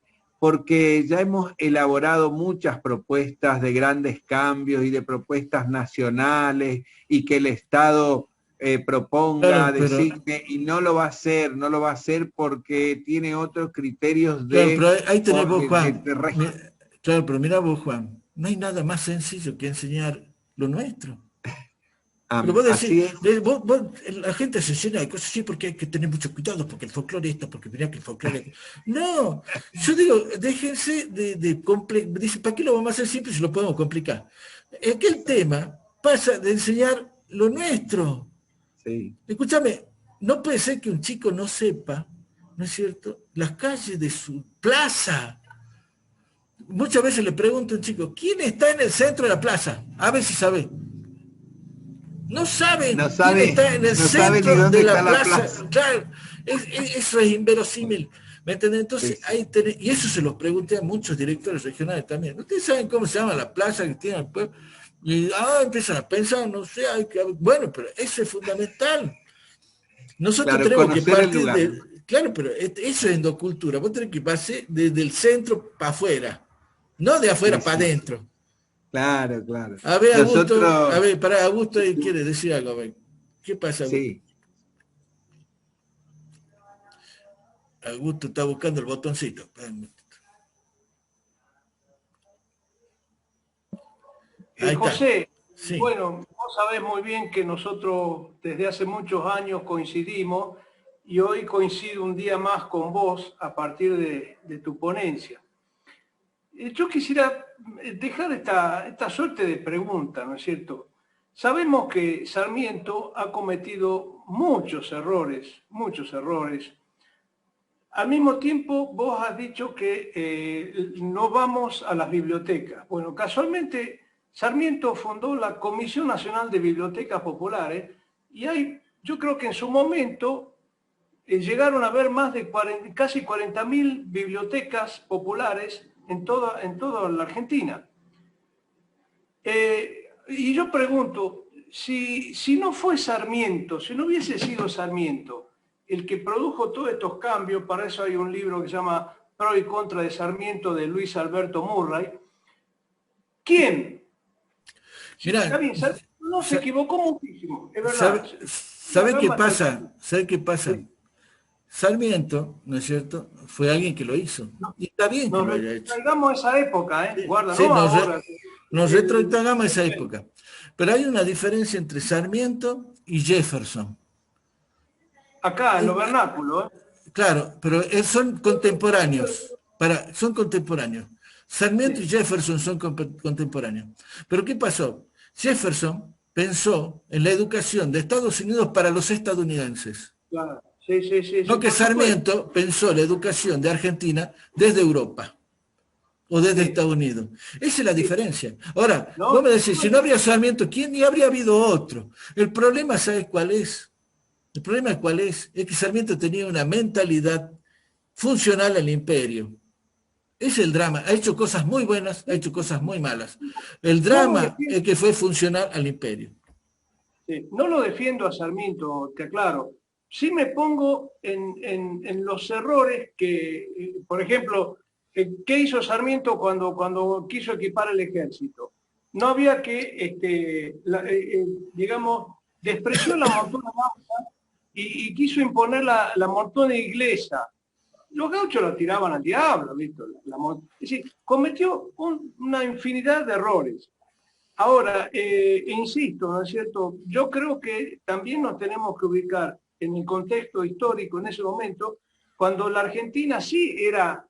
porque ya hemos elaborado muchas propuestas de grandes cambios y de propuestas nacionales y que el Estado proponga, Claro, pero, designe, y no lo va a hacer, no lo va a hacer porque tiene otros criterios claro, pero de, ahí tenés vos, Juan. de régimen. Claro, pero mira vos, Juan, no hay nada más sencillo que enseñar lo nuestro. Pero vos Así decís, es. la gente se llena de cosas, sí, porque hay que tener mucho cuidado, porque el folclore esto, porque mirá que el folclore... No, yo digo, déjense dice, ¿para qué lo vamos a hacer simple si lo podemos complicar? Es que el tema pasa de enseñar lo nuestro. Sí. Escúchame, no puede ser que un chico no sepa, ¿no es cierto?, las calles de su plaza. Muchas veces le pregunto a un chico, ¿quién está en el centro de la plaza? A ver si sabe. No saben No quién sabe, está en el no sabe ni centro dónde de la está la plaza. plaza. Claro, eso es inverosímil. ¿Me entienden? Entonces, Sí. ahí y eso se los pregunté a muchos directores regionales también. ¿Ustedes saben cómo se llama la plaza que tiene el pueblo? Y empiezan a pensar, no sé, bueno, pero eso es fundamental. Nosotros Claro, tenemos que conocer el partir lugar. claro, pero eso es endocultura. Vos tenés que pasar desde el centro para afuera, no de afuera Sí, para sí. adentro. Claro, claro. A ver, Augusto, Nosotros, Augusto quiere decir algo. A ver. ¿Qué pasa, Augusto? sí. Augusto está buscando el botoncito. Ahí está. José, Sí. bueno, vos sabés muy bien que nosotros desde hace muchos años coincidimos y hoy coincido un día más con vos a partir de tu ponencia. Yo quisiera dejar esta suerte de pregunta, ¿no es cierto? Sabemos que Sarmiento ha cometido muchos errores, muchos errores. Al mismo tiempo, vos has dicho que no vamos a las bibliotecas. Bueno, casualmente, Sarmiento fundó la Comisión Nacional de Bibliotecas Populares y yo creo que en su momento llegaron a haber más de casi 40.000 bibliotecas populares en toda la Argentina. Y yo pregunto, si no fue Sarmiento, si no hubiese sido Sarmiento el que produjo todos estos cambios, para eso hay un libro que se llama Pro y Contra de Sarmiento de Luis Alberto Murray, ¿quién? Mirá, Está bien, Sarmiento no se equivocó muchísimo, es verdad. ¿Sabe qué pasa? ¿Sabe qué pasa? Sí. Sarmiento, ¿no es cierto?, fue alguien que lo hizo. Y está bien que lo haya hecho. Traigamos esa época, ¿eh? Guarda, Sí, no ahora. nos retrotraigamos a esa época. Pero hay una diferencia entre Sarmiento y Jefferson. Acá, en lo vernáculo, ¿eh? Claro, pero son contemporáneos. Son contemporáneos. Sarmiento y Jefferson son contemporáneos. Pero ¿qué pasó? Jefferson pensó en la educación de Estados Unidos para los estadounidenses. Claro. Sí, No que Sarmiento pensó la educación de Argentina desde Europa o desde Estados Unidos. Esa es la diferencia. Ahora, vos me decís, si no habría Sarmiento, ¿quién ni habría habido otro? El problema, ¿sabes cuál es? El problema cuál es que Sarmiento tenía una mentalidad funcional al imperio. Es el drama. Ha hecho cosas muy buenas, ha hecho cosas muy malas. El drama es que fue funcional al imperio. Sí. No lo defiendo a Sarmiento, te aclaro. Sí me pongo en los errores que, por ejemplo, ¿qué hizo Sarmiento cuando quiso equipar el ejército? No había que, digamos, despreció la montona y quiso imponer la montona inglesa. Los gauchos la tiraban al diablo, ¿viste? Es decir, cometió una infinidad de errores. Ahora, insisto, ¿no es cierto? Yo creo que también nos tenemos que ubicar en el contexto histórico en ese momento, cuando la Argentina sí era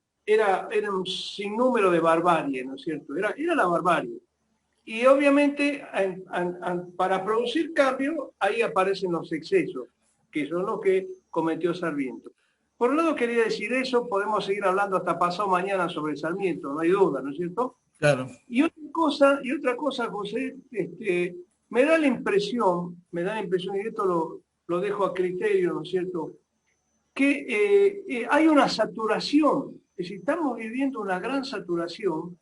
un sinnúmero de barbarie, ¿no es cierto? Era la barbarie. Y obviamente para producir cambio, ahí aparecen los excesos, que son los que cometió Sarmiento. Por un lado quería decir eso, podemos seguir hablando hasta pasado mañana sobre Sarmiento, no hay duda, ¿no es cierto? Claro. Y otra cosa, José, me da la impresión, y esto lo dejo a criterio, ¿no es cierto?, que hay una saturación, es decir, estamos viviendo una gran saturación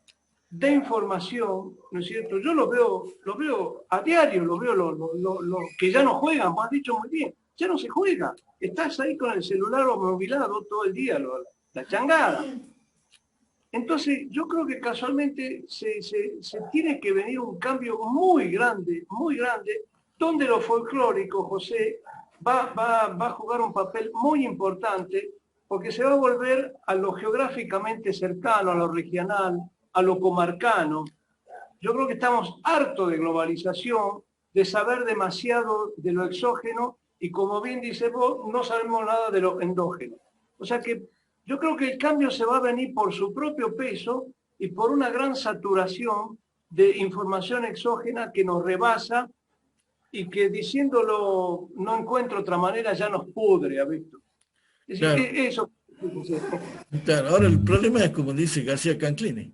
de información, ¿no es cierto? Yo lo veo a diario, lo veo que ya no juegan, vos has dicho muy bien, ya no se juega, estás ahí con el celular o movilado todo el día, la changada. Entonces, yo creo que casualmente se tiene que venir un cambio muy grande, donde lo folclórico, José, va a jugar un papel muy importante, porque se va a volver a lo geográficamente cercano, a lo regional, a lo comarcano. Yo creo que estamos hartos de globalización, de saber demasiado de lo exógeno, y como bien dice vos, no sabemos nada de lo endógeno. O sea que yo creo que el cambio se va a venir por su propio peso y por una gran saturación de información exógena que nos rebasa y que, diciéndolo, no encuentro otra manera, ya nos pudre, ¿ha visto? Es decir, Claro, eso. claro. Ahora el problema es como dice García Canclini,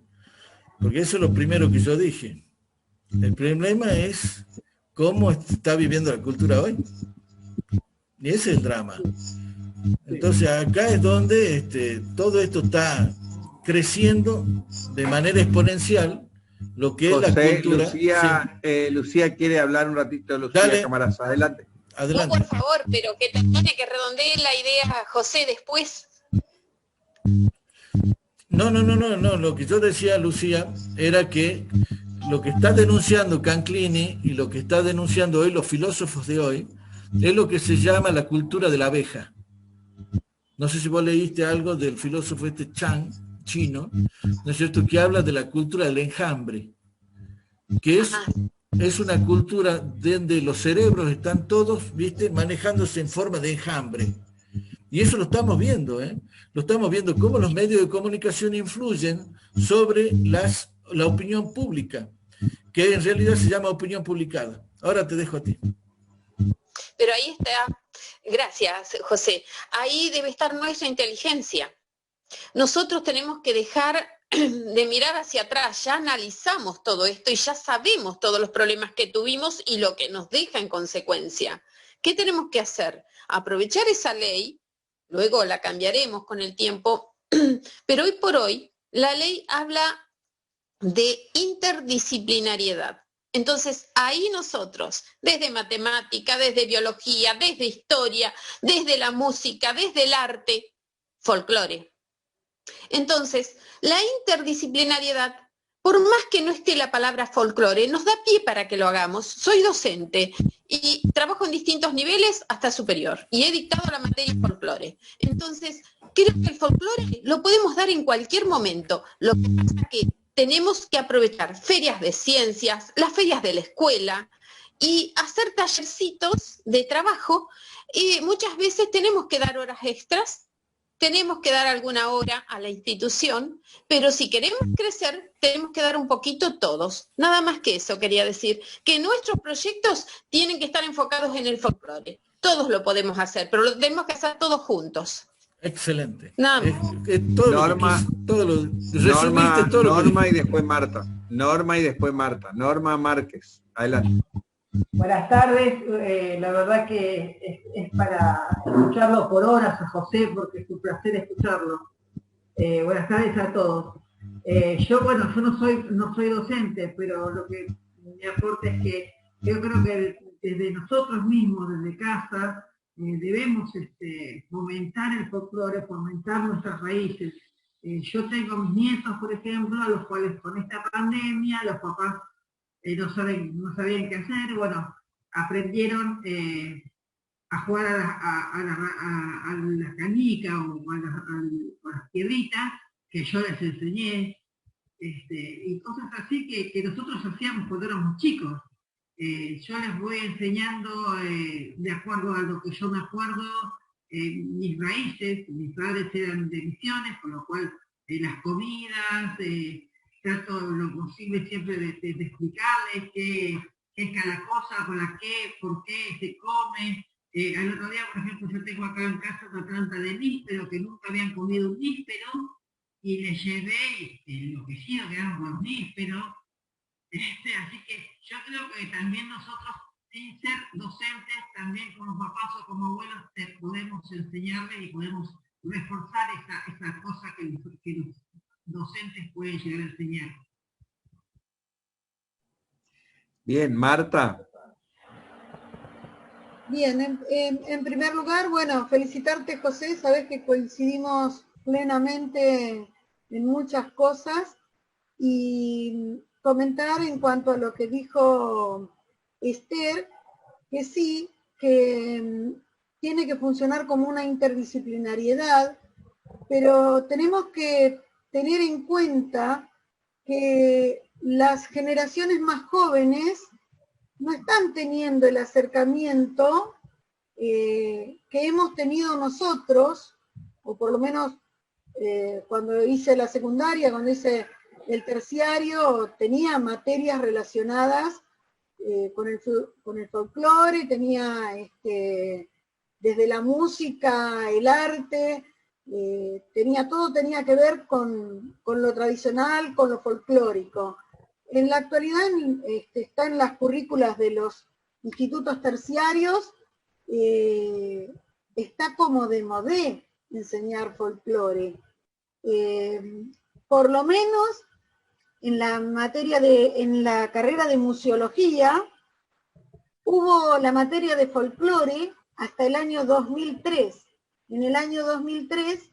porque eso es lo primero que yo dije. El problema es cómo está viviendo la cultura hoy. Y ese es el drama. Entonces acá es donde todo esto está creciendo de manera exponencial, lo que José, es la cultura. Lucía, Sí. Lucía quiere hablar un ratito. Lucía Dale. Camarasa, adelante. Adelante. Por favor, pero que termine, que redondee la idea José después. No, lo que yo decía, Lucía, era que lo que está denunciando Canclini y lo que está denunciando hoy los filósofos de hoy es lo que se llama la cultura de la abeja. No sé si vos leíste algo del filósofo Chang, chino, ¿no es cierto?, que habla de la cultura del enjambre, que es una cultura donde los cerebros están todos, ¿viste?, manejándose en forma de enjambre. Y eso lo estamos viendo, ¿eh? Lo estamos viendo cómo los medios de comunicación influyen sobre la opinión pública, que en realidad se llama opinión publicada. Ahora te dejo a ti. Pero ahí está, gracias José, ahí debe estar nuestra inteligencia. Nosotros tenemos que dejar de mirar hacia atrás, ya analizamos todo esto y ya sabemos todos los problemas que tuvimos y lo que nos deja en consecuencia. ¿Qué tenemos que hacer? Aprovechar esa ley, luego la cambiaremos con el tiempo, pero hoy por hoy la ley habla de interdisciplinariedad. Entonces, ahí nosotros, desde matemática, desde biología, desde historia, desde la música, desde el arte, folclore. Entonces, la interdisciplinariedad, por más que no esté la palabra folclore, nos da pie para que lo hagamos. Soy docente y trabajo en distintos niveles hasta superior y he dictado la materia folclore. Entonces, creo que el folclore lo podemos dar en cualquier momento. Lo que pasa es que tenemos que aprovechar ferias de ciencias, las ferias de la escuela y hacer tallercitos de trabajo. Y muchas veces tenemos que dar horas extras, tenemos que dar alguna hora a la institución, pero si queremos crecer, tenemos que dar un poquito todos. Nada más que eso quería decir, que nuestros proyectos tienen que estar enfocados en el folclore. Todos lo podemos hacer, pero lo tenemos que hacer todos juntos. Excelente. Nada más. Norma, Norma y después Marta. Norma y después Marta. Norma Márquez. Adelante. Buenas tardes. La verdad que es para escucharlo por horas a José, porque es un placer escucharlo. Buenas tardes a todos. Yo no soy docente, pero lo que me aporta es que yo creo que desde nosotros mismos, desde casa, debemos fomentar el folclore, fomentar nuestras raíces. Yo tengo mis nietos, por ejemplo, a los cuales con esta pandemia los papás no sabían qué hacer, bueno, aprendieron a jugar a la canica o a las piedritas que yo les enseñé, y cosas así que nosotros hacíamos cuando éramos chicos. Yo les voy enseñando de acuerdo a lo que yo me acuerdo, mis raíces. Mis padres eran de Misiones, con lo cual las comidas, trato lo posible siempre de explicarles qué es cada cosa, para qué, por qué se come. Al otro día, por ejemplo, yo tengo acá en casa una planta de níspero que nunca habían comido un níspero, y les llevé enloquecido que eran los nísperos. Así que yo creo que también nosotros, sin ser docentes, también como papás o como abuelos, podemos enseñarles y podemos reforzar esa cosa que los docentes pueden llegar a enseñar. Bien, Marta. Bien, en primer lugar, bueno, felicitarte, José, sabés que coincidimos plenamente en muchas cosas, y comentar en cuanto a lo que dijo Esther, que sí, que tiene que funcionar como una interdisciplinariedad, pero tenemos que tener en cuenta que las generaciones más jóvenes no están teniendo el acercamiento que hemos tenido nosotros, o por lo menos cuando hice la secundaria, cuando hice el terciario, tenía materias relacionadas con el folclore, tenía desde la música, el arte, todo tenía que ver con lo tradicional, con lo folclórico. En la actualidad está en las currículas de los institutos terciarios, está como de modé enseñar folclore. Por lo menos en la carrera de museología hubo la materia de folclore hasta el año 2003. En el año 2003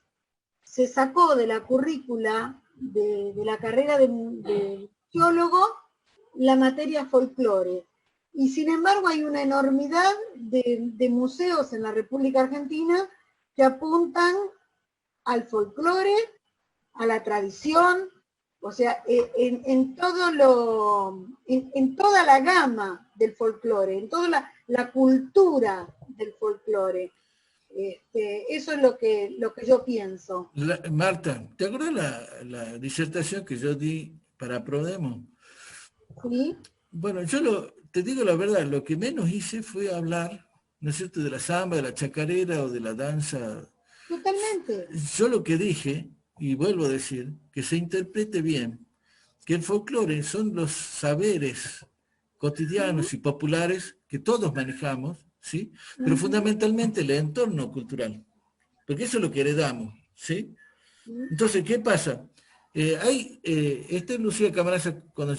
se sacó de la currícula de la carrera de museólogo la materia folclore. Y sin embargo hay una enormidad de museos en la República Argentina que apuntan al folclore, a la tradición, o sea, en toda la gama del folclore, en toda la cultura del folclore. Eso es lo que yo pienso. Marta, ¿te acuerdas la disertación que yo di para Prodemo? Sí. Bueno, te digo la verdad, lo que menos hice fue hablar, ¿no es cierto?, de la samba, de la chacarera o de la danza. Totalmente. Yo lo que dije, y vuelvo a decir, que se interprete bien, que el folclore son los saberes cotidianos y populares que todos manejamos, ¿sí? Pero fundamentalmente el entorno cultural, porque eso es lo que heredamos, ¿sí? Entonces, ¿qué pasa? Lucía Camarasa, cuando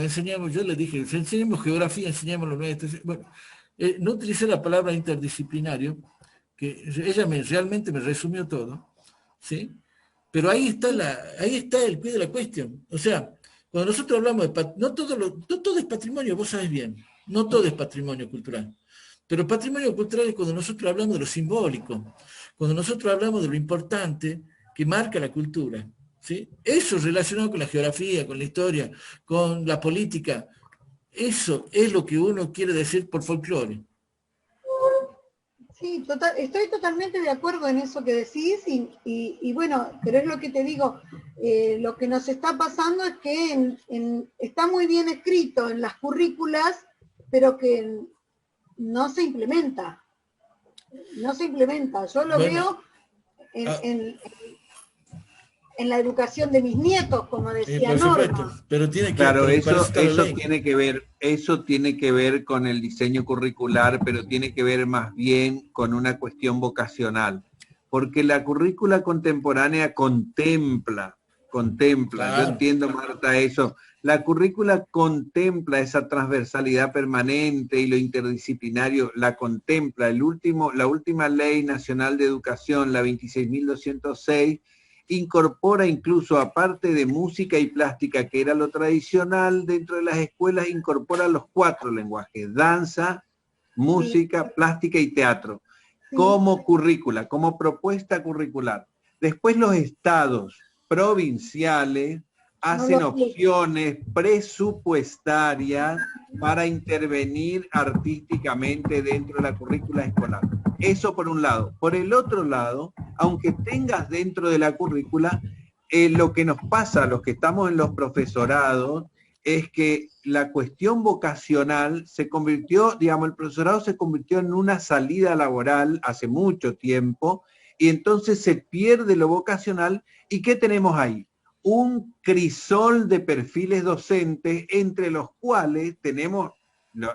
enseñamos, yo le dije, enseñemos geografía, enseñemos lo nuestro. Bueno, no utilicé la palabra interdisciplinario, que ella realmente me resumió todo, ¿sí? Pero ahí está el quid de la cuestión. O sea, cuando nosotros hablamos de... No todo es patrimonio, vos sabés bien, no todo es patrimonio cultural. Pero patrimonio cultural es cuando nosotros hablamos de lo simbólico, cuando nosotros hablamos de lo importante que marca la cultura, ¿sí? Eso relacionado con la geografía, con la historia, con la política, eso es lo que uno quiere decir por folclore. Sí, estoy totalmente de acuerdo en eso que decís y bueno, pero es lo que te digo, lo que nos está pasando es que está muy bien escrito en las currículas, pero que no se implementa. No se implementa. Yo lo veo en la educación de mis nietos, como decía Norma. Pero tiene que, claro, eso tiene que ver con el diseño curricular, pero tiene que ver más bien con una cuestión vocacional, porque la currícula contemporánea contempla, claro. Yo entiendo, Marta, eso. La currícula contempla esa transversalidad permanente y lo interdisciplinario, la contempla. La última Ley Nacional de Educación, la 26.206, incorpora incluso, aparte de música y plástica, que era lo tradicional dentro de las escuelas, incorpora los 4 lenguajes: danza, música, plástica y teatro, como currícula, como propuesta curricular. Después los estados provinciales hacen opciones presupuestarias para intervenir artísticamente dentro de la currícula escolar. Eso por un lado. Por el otro lado, aunque tengas dentro de la currícula, lo que nos pasa a los que estamos en los profesorados es que la cuestión vocacional se convirtió, digamos, el profesorado se convirtió en una salida laboral hace mucho tiempo, y entonces se pierde lo vocacional. ¿Y qué tenemos ahí? Un crisol de perfiles docentes, entre los cuales tenemos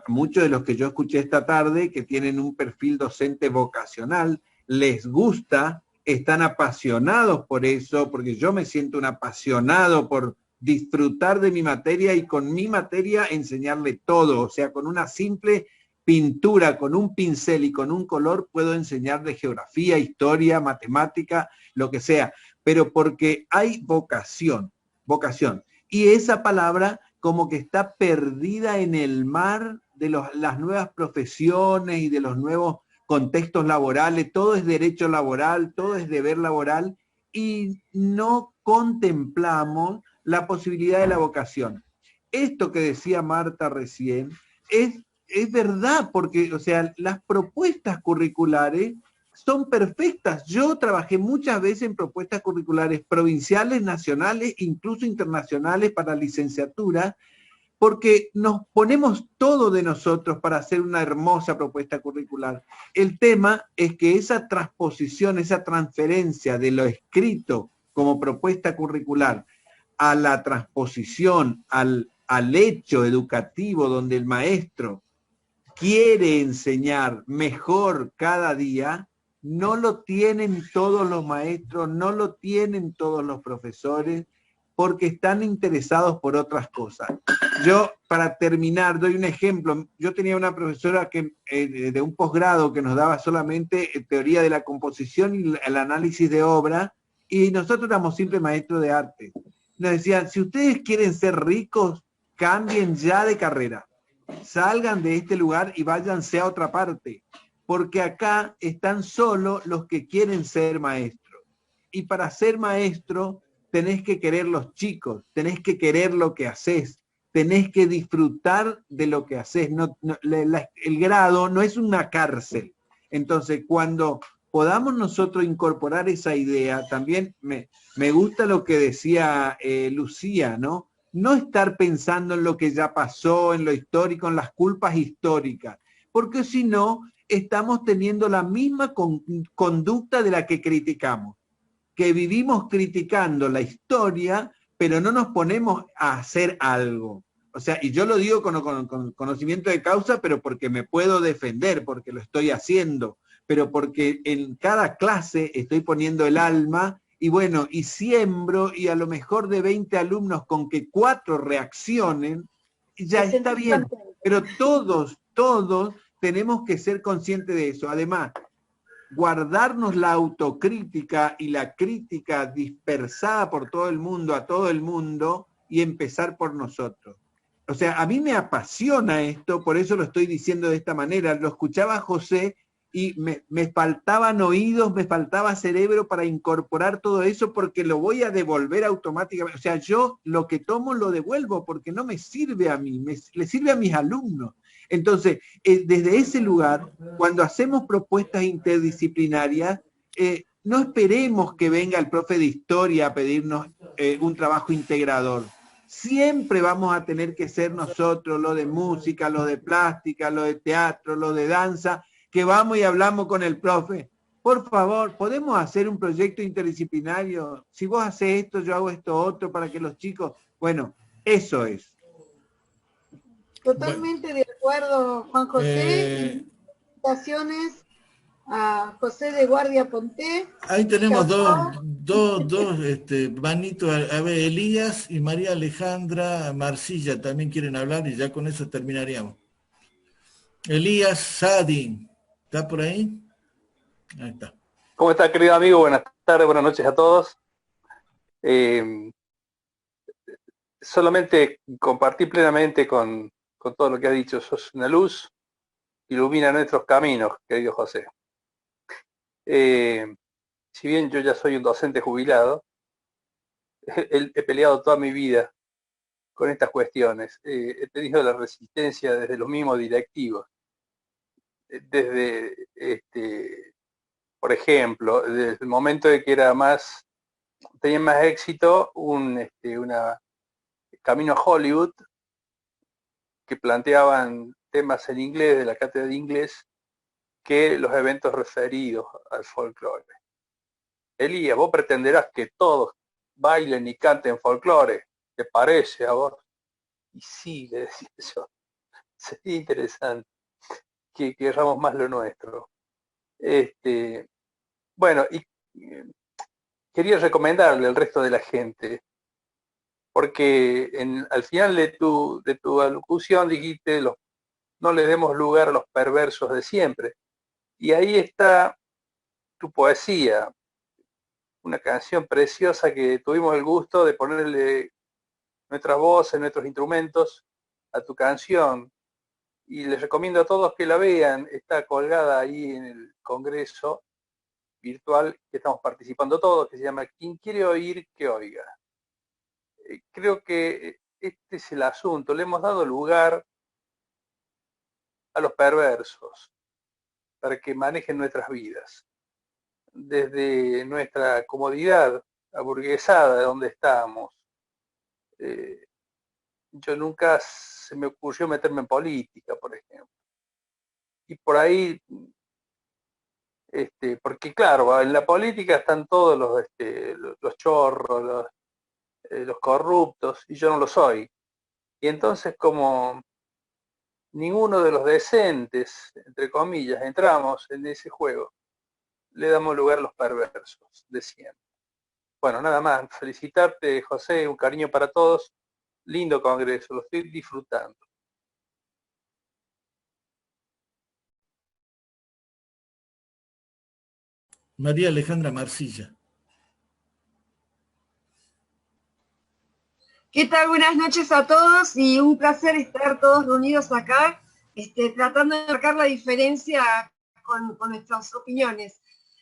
muchos de los que yo escuché esta tarde que tienen un perfil docente vocacional, les gusta, están apasionados por eso, porque yo me siento un apasionado por disfrutar de mi materia y con mi materia enseñarle todo, o sea, con una simple pintura, con un pincel y con un color puedo enseñar de geografía, historia, matemática, lo que sea. pero porque hay vocación, vocación. Y esa palabra como que está perdida en el mar de las nuevas profesiones y de los nuevos contextos laborales. Todo es derecho laboral, todo es deber laboral, y no contemplamos la posibilidad de la vocación. Esto que decía Marta recién es verdad, porque, o sea, las propuestas curriculares son perfectas. Yo trabajé muchas veces en propuestas curriculares provinciales, nacionales, incluso internacionales para licenciatura, porque nos ponemos todo de nosotros para hacer una hermosa propuesta curricular. El tema es que esa transposición, esa transferencia de lo escrito como propuesta curricular a la transposición, al hecho educativo donde el maestro quiere enseñar mejor cada día, no lo tienen todos los maestros, no lo tienen todos los profesores, porque están interesados por otras cosas. Yo, para terminar, doy un ejemplo. Yo tenía una profesora de un posgrado que nos daba solamente teoría de la composición y el análisis de obra, y nosotros éramos simples maestros de arte. Nos decían, si ustedes quieren ser ricos, cambien ya de carrera. Salgan de este lugar y váyanse a otra parte, porque acá están solo los que quieren ser maestros. Y para ser maestro tenés que querer los chicos, tenés que querer lo que haces, tenés que disfrutar de lo que haces. El grado no es una cárcel. Entonces, cuando podamos nosotros incorporar esa idea, también me gusta lo que decía Lucía, ¿no? No estar pensando en lo que ya pasó, en lo histórico, en las culpas históricas, porque si no, estamos teniendo la misma conducta de la que criticamos, que vivimos criticando la historia, pero no nos ponemos a hacer algo. O sea, y yo lo digo con conocimiento de causa, pero porque me puedo defender, porque lo estoy haciendo, pero porque en cada clase estoy poniendo el alma. Y bueno, y siembro, y a lo mejor de 20 alumnos con que 4 reaccionen, ya está bien. Pero todos tenemos que ser conscientes de eso. Además, guardarnos la autocrítica y la crítica dispersada por todo el mundo, a todo el mundo, y empezar por nosotros. O sea, a mí me apasiona esto, por eso lo estoy diciendo de esta manera. Lo escuchaba José, y me faltaban oídos, me faltaba cerebro para incorporar todo eso, porque lo voy a devolver automáticamente. O sea, yo lo que tomo lo devuelvo porque no me sirve a mí, le sirve a mis alumnos. Entonces, desde ese lugar, cuando hacemos propuestas interdisciplinarias, no esperemos que venga el profe de historia a pedirnos un trabajo integrador. Siempre vamos a tener que ser nosotros, lo de música, lo de plástica, lo de teatro, lo de danza, que vamos y hablamos con el profe. Por favor, ¿podemos hacer un proyecto interdisciplinario? Si vos haces esto, yo hago esto otro para que los chicos... Bueno, eso es. Totalmente de acuerdo, Juan José. Felicitaciones a José de Guardia Ponté. Ahí tenemos dos manitos. A ver, Elías y María Alejandra Marcilla también quieren hablar, y ya con eso terminaríamos. Elías Sadin, ¿está por ahí? Ahí está. ¿Cómo está, querido amigo? Buenas tardes, buenas noches a todos. Solamente compartir plenamente con todo lo que ha dicho. Sos una luz, ilumina nuestros caminos, querido José. Si bien yo ya soy un docente jubilado, he peleado toda mi vida con estas cuestiones. He tenido la resistencia desde los mismos directivos. Desde, por ejemplo, desde el momento de que tenía más éxito una Camino a Hollywood, que planteaban temas en inglés, de la cátedra de inglés, que los eventos referidos al folclore. Elías, vos pretenderás que todos bailen y canten folclore, ¿te parece a vos? Y sí, le decía yo, sería interesante que querramos más lo nuestro. Bueno, y quería recomendarle al resto de la gente, porque al final de tu alocución dijiste, no le demos lugar a los perversos de siempre. Y ahí está tu poesía. una canción preciosa que tuvimos el gusto de ponerle nuestras voces, nuestros instrumentos a tu canción. Y les recomiendo a todos que la vean, está colgada ahí en el congreso virtual que estamos participando todos, que se llama Quien quiere oír, que oiga. Creo que este es el asunto, le hemos dado lugar a los perversos para que manejen nuestras vidas. Desde nuestra comodidad aburguesada de donde estamos, yo nunca se me ocurrió meterme en política, por ejemplo. Y por ahí, porque claro, en la política están todos los chorros, los corruptos, y yo no lo soy. Y entonces, como ninguno de los decentes, entre comillas, entramos en ese juego, le damos lugar a los perversos de siempre. Bueno, nada más, felicitarte, José, un cariño para todos. Lindo congreso, lo estoy disfrutando. María Alejandra Marcilla. ¿Qué tal? Buenas noches a todos y un placer estar todos reunidos acá, tratando de marcar la diferencia con nuestras opiniones.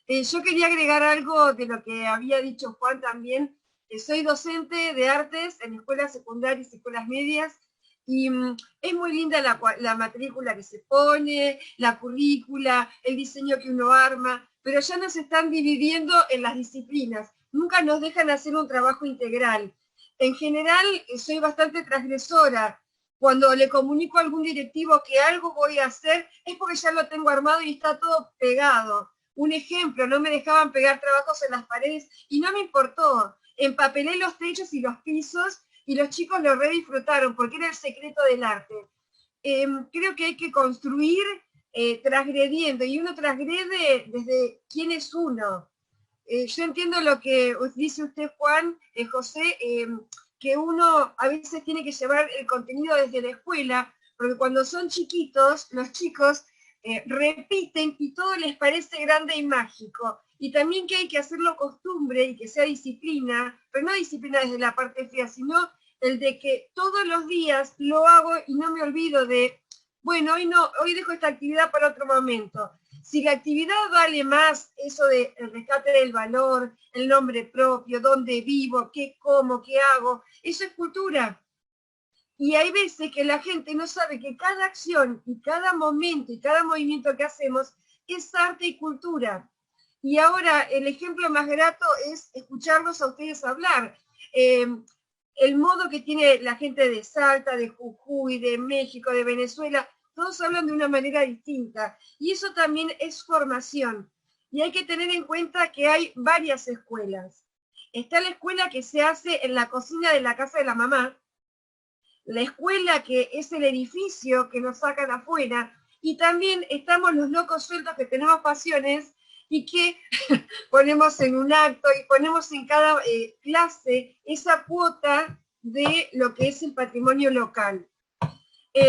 Yo quería agregar algo de lo que había dicho Juan también. Soy docente de artes en escuelas secundarias y escuelas medias y es muy linda la matrícula que se pone, la currícula, el diseño que uno arma, pero ya nos están dividiendo en las disciplinas. Nunca nos dejan hacer un trabajo integral. En general, soy bastante transgresora. Cuando le comunico a algún directivo que algo voy a hacer, es porque ya lo tengo armado y está todo pegado. Un ejemplo, no me dejaban pegar trabajos en las paredes y no me importó. Empapelé los techos y los pisos y los chicos lo re disfrutaron porque era el secreto del arte. Creo que hay que construir transgrediendo y uno transgrede desde quién es uno. Yo entiendo lo que dice usted, Juan, José, que uno a veces tiene que llevar el contenido desde la escuela, porque cuando son chiquitos, los chicos repiten y todo les parece grande y mágico. Y también que hay que hacerlo costumbre y que sea disciplina, pero no disciplina desde la parte fea, sino el de que todos los días lo hago y no me olvido de, bueno, hoy dejo esta actividad para otro momento. Si la actividad vale más eso de el rescate del valor, el nombre propio, dónde vivo, qué como, qué hago, eso es cultura. Y hay veces que la gente no sabe que cada acción y cada momento y cada movimiento que hacemos es arte y cultura. Y ahora el ejemplo más grato es escucharlos a ustedes hablar. El modo que tiene la gente de Salta, de Jujuy, de México, de Venezuela, todos hablan de una manera distinta. Y eso también es formación. Y hay que tener en cuenta que hay varias escuelas. Está la escuela que se hace en la cocina de la casa de la mamá, la escuela que es el edificio que nos sacan afuera, y también estamos los locos sueltos que tenemos pasiones y que ponemos en un acto y ponemos en cada clase esa cuota de lo que es el patrimonio local.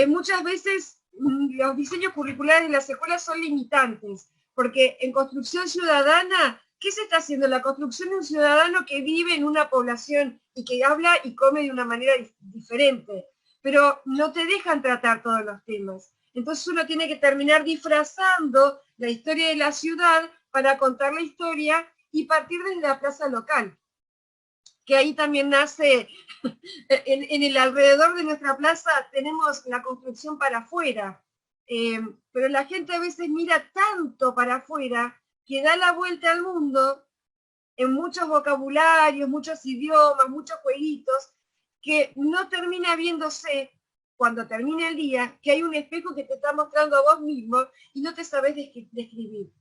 Muchas veces los diseños curriculares de las escuelas son limitantes, porque en construcción ciudadana, ¿qué se está haciendo? La construcción de un ciudadano que vive en una población y que habla y come de una manera diferente, pero no te dejan tratar todos los temas. Entonces uno tiene que terminar disfrazando la historia de la ciudad para contar la historia y partir desde la plaza local, que ahí también nace, en el alrededor de nuestra plaza tenemos la construcción para afuera, pero la gente a veces mira tanto para afuera que da la vuelta al mundo en muchos vocabularios, muchos idiomas, muchos jueguitos, que no termina viéndose cuando termina el día, que hay un espejo que te está mostrando a vos mismo y no te sabes describir.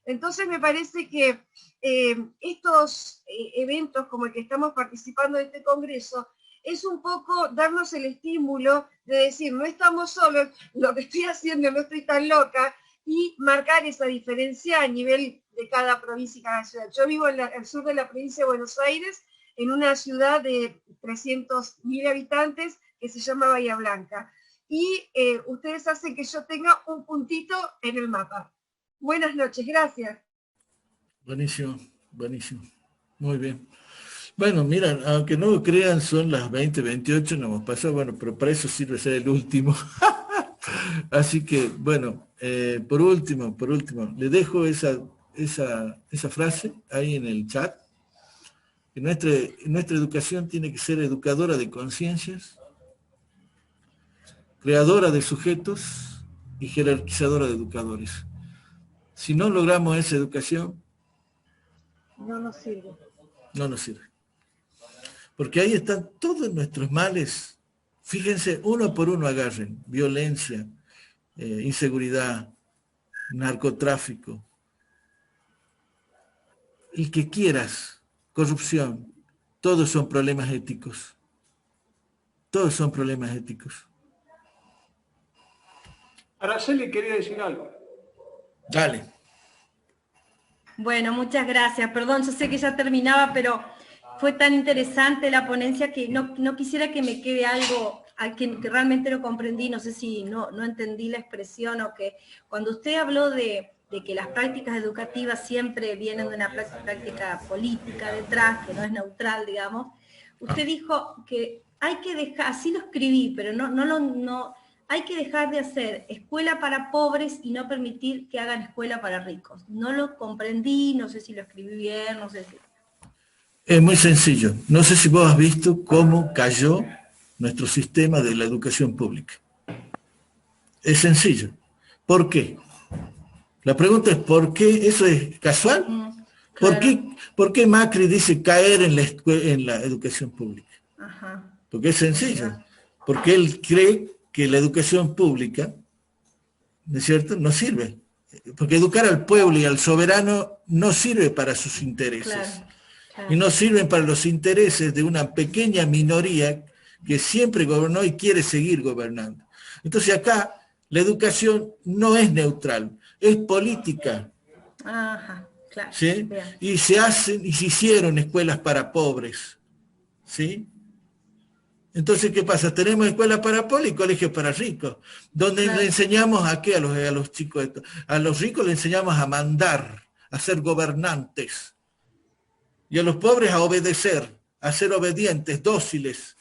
Entonces me parece que estos eventos como el que estamos participando en este congreso es un poco darnos el estímulo de decir, no estamos solos, lo que estoy haciendo no estoy tan loca, y marcar esa diferencia a nivel de cada provincia y cada ciudad. Yo vivo en el sur de la provincia de Buenos Aires, en una ciudad de 300.000 habitantes que se llama Bahía Blanca, y ustedes hacen que yo tenga un puntito en el mapa. Buenas noches, gracias. Buenísimo, buenísimo. Muy bien. Bueno, mira, aunque no lo crean, son las 20:28, no hemos pasado, bueno, pero para eso sirve ser el último. Así que, bueno, por último, le dejo esa frase ahí en el chat, que nuestra educación tiene que ser educadora de conciencias, creadora de sujetos y jerarquizadora de educadores. Si no logramos esa educación, no nos sirve. No nos sirve. Porque ahí están todos nuestros males. Fíjense, uno por uno agarren. Violencia, inseguridad, narcotráfico, el que quieras, corrupción, todos son problemas éticos. Todos son problemas éticos. Araceli quería decir algo. Dale. Bueno, muchas gracias. Perdón, yo sé que ya terminaba, pero fue tan interesante la ponencia que no quisiera que me quede algo que realmente lo comprendí, no sé si no entendí la expresión, o que cuando usted habló de que las prácticas educativas siempre vienen de una práctica política detrás, que no es neutral, digamos, usted dijo que hay que dejar, así lo escribí, pero no hay que dejar de hacer escuela para pobres y no permitir que hagan escuela para ricos. No lo comprendí, no sé si lo escribí bien, no sé si... Es muy sencillo. No sé si vos has visto cómo cayó nuestro sistema de la educación pública. Es sencillo. ¿Por qué? La pregunta es ¿por qué? ¿Eso es casual? Claro. ¿Por qué Macri dice caer en la educación pública? Ajá. Porque es sencillo. Porque él cree que la educación pública, ¿no es cierto?, no sirve. Porque educar al pueblo y al soberano no sirve para sus intereses. Claro. Y no sirven para los intereses de una pequeña minoría que siempre gobernó y quiere seguir gobernando. Entonces acá la educación no es neutral, es política. Ajá, claro. ¿Sí? Bien. Y se hicieron escuelas para pobres. ¿Sí? Entonces, ¿qué pasa? Tenemos escuelas para pobres y colegios para ricos, donde le enseñamos a qué a los chicos. A los ricos le enseñamos a mandar, a ser gobernantes. Y a los pobres a obedecer, a ser obedientes, dóciles.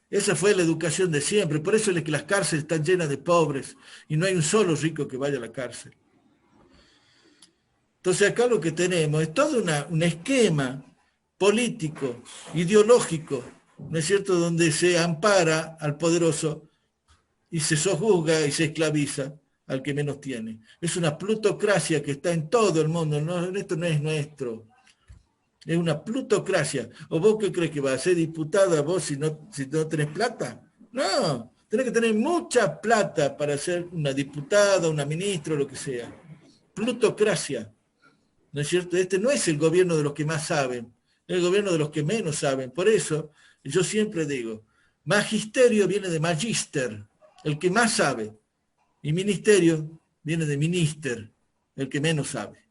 Esa fue la educación de siempre. Por eso es que las cárceles están llenas de pobres y no hay un solo rico que vaya a la cárcel. Entonces acá lo que tenemos es todo un esquema político, ideológico, ¿no es cierto?, donde se ampara al poderoso y se sojuzga y se esclaviza al que menos tiene. Es una plutocracia que está en todo el mundo, esto no es nuestro. Es una plutocracia. ¿O vos qué crees que vas a ser diputada vos si no tenés plata? No, tenés que tener mucha plata para ser una diputada, una ministra, lo que sea. Plutocracia. ¿No es cierto? Este no es el gobierno de los que más saben, es el gobierno de los que menos saben. Por eso yo siempre digo, magisterio viene de magister, el que más sabe. Y ministerio viene de minister, el que menos sabe.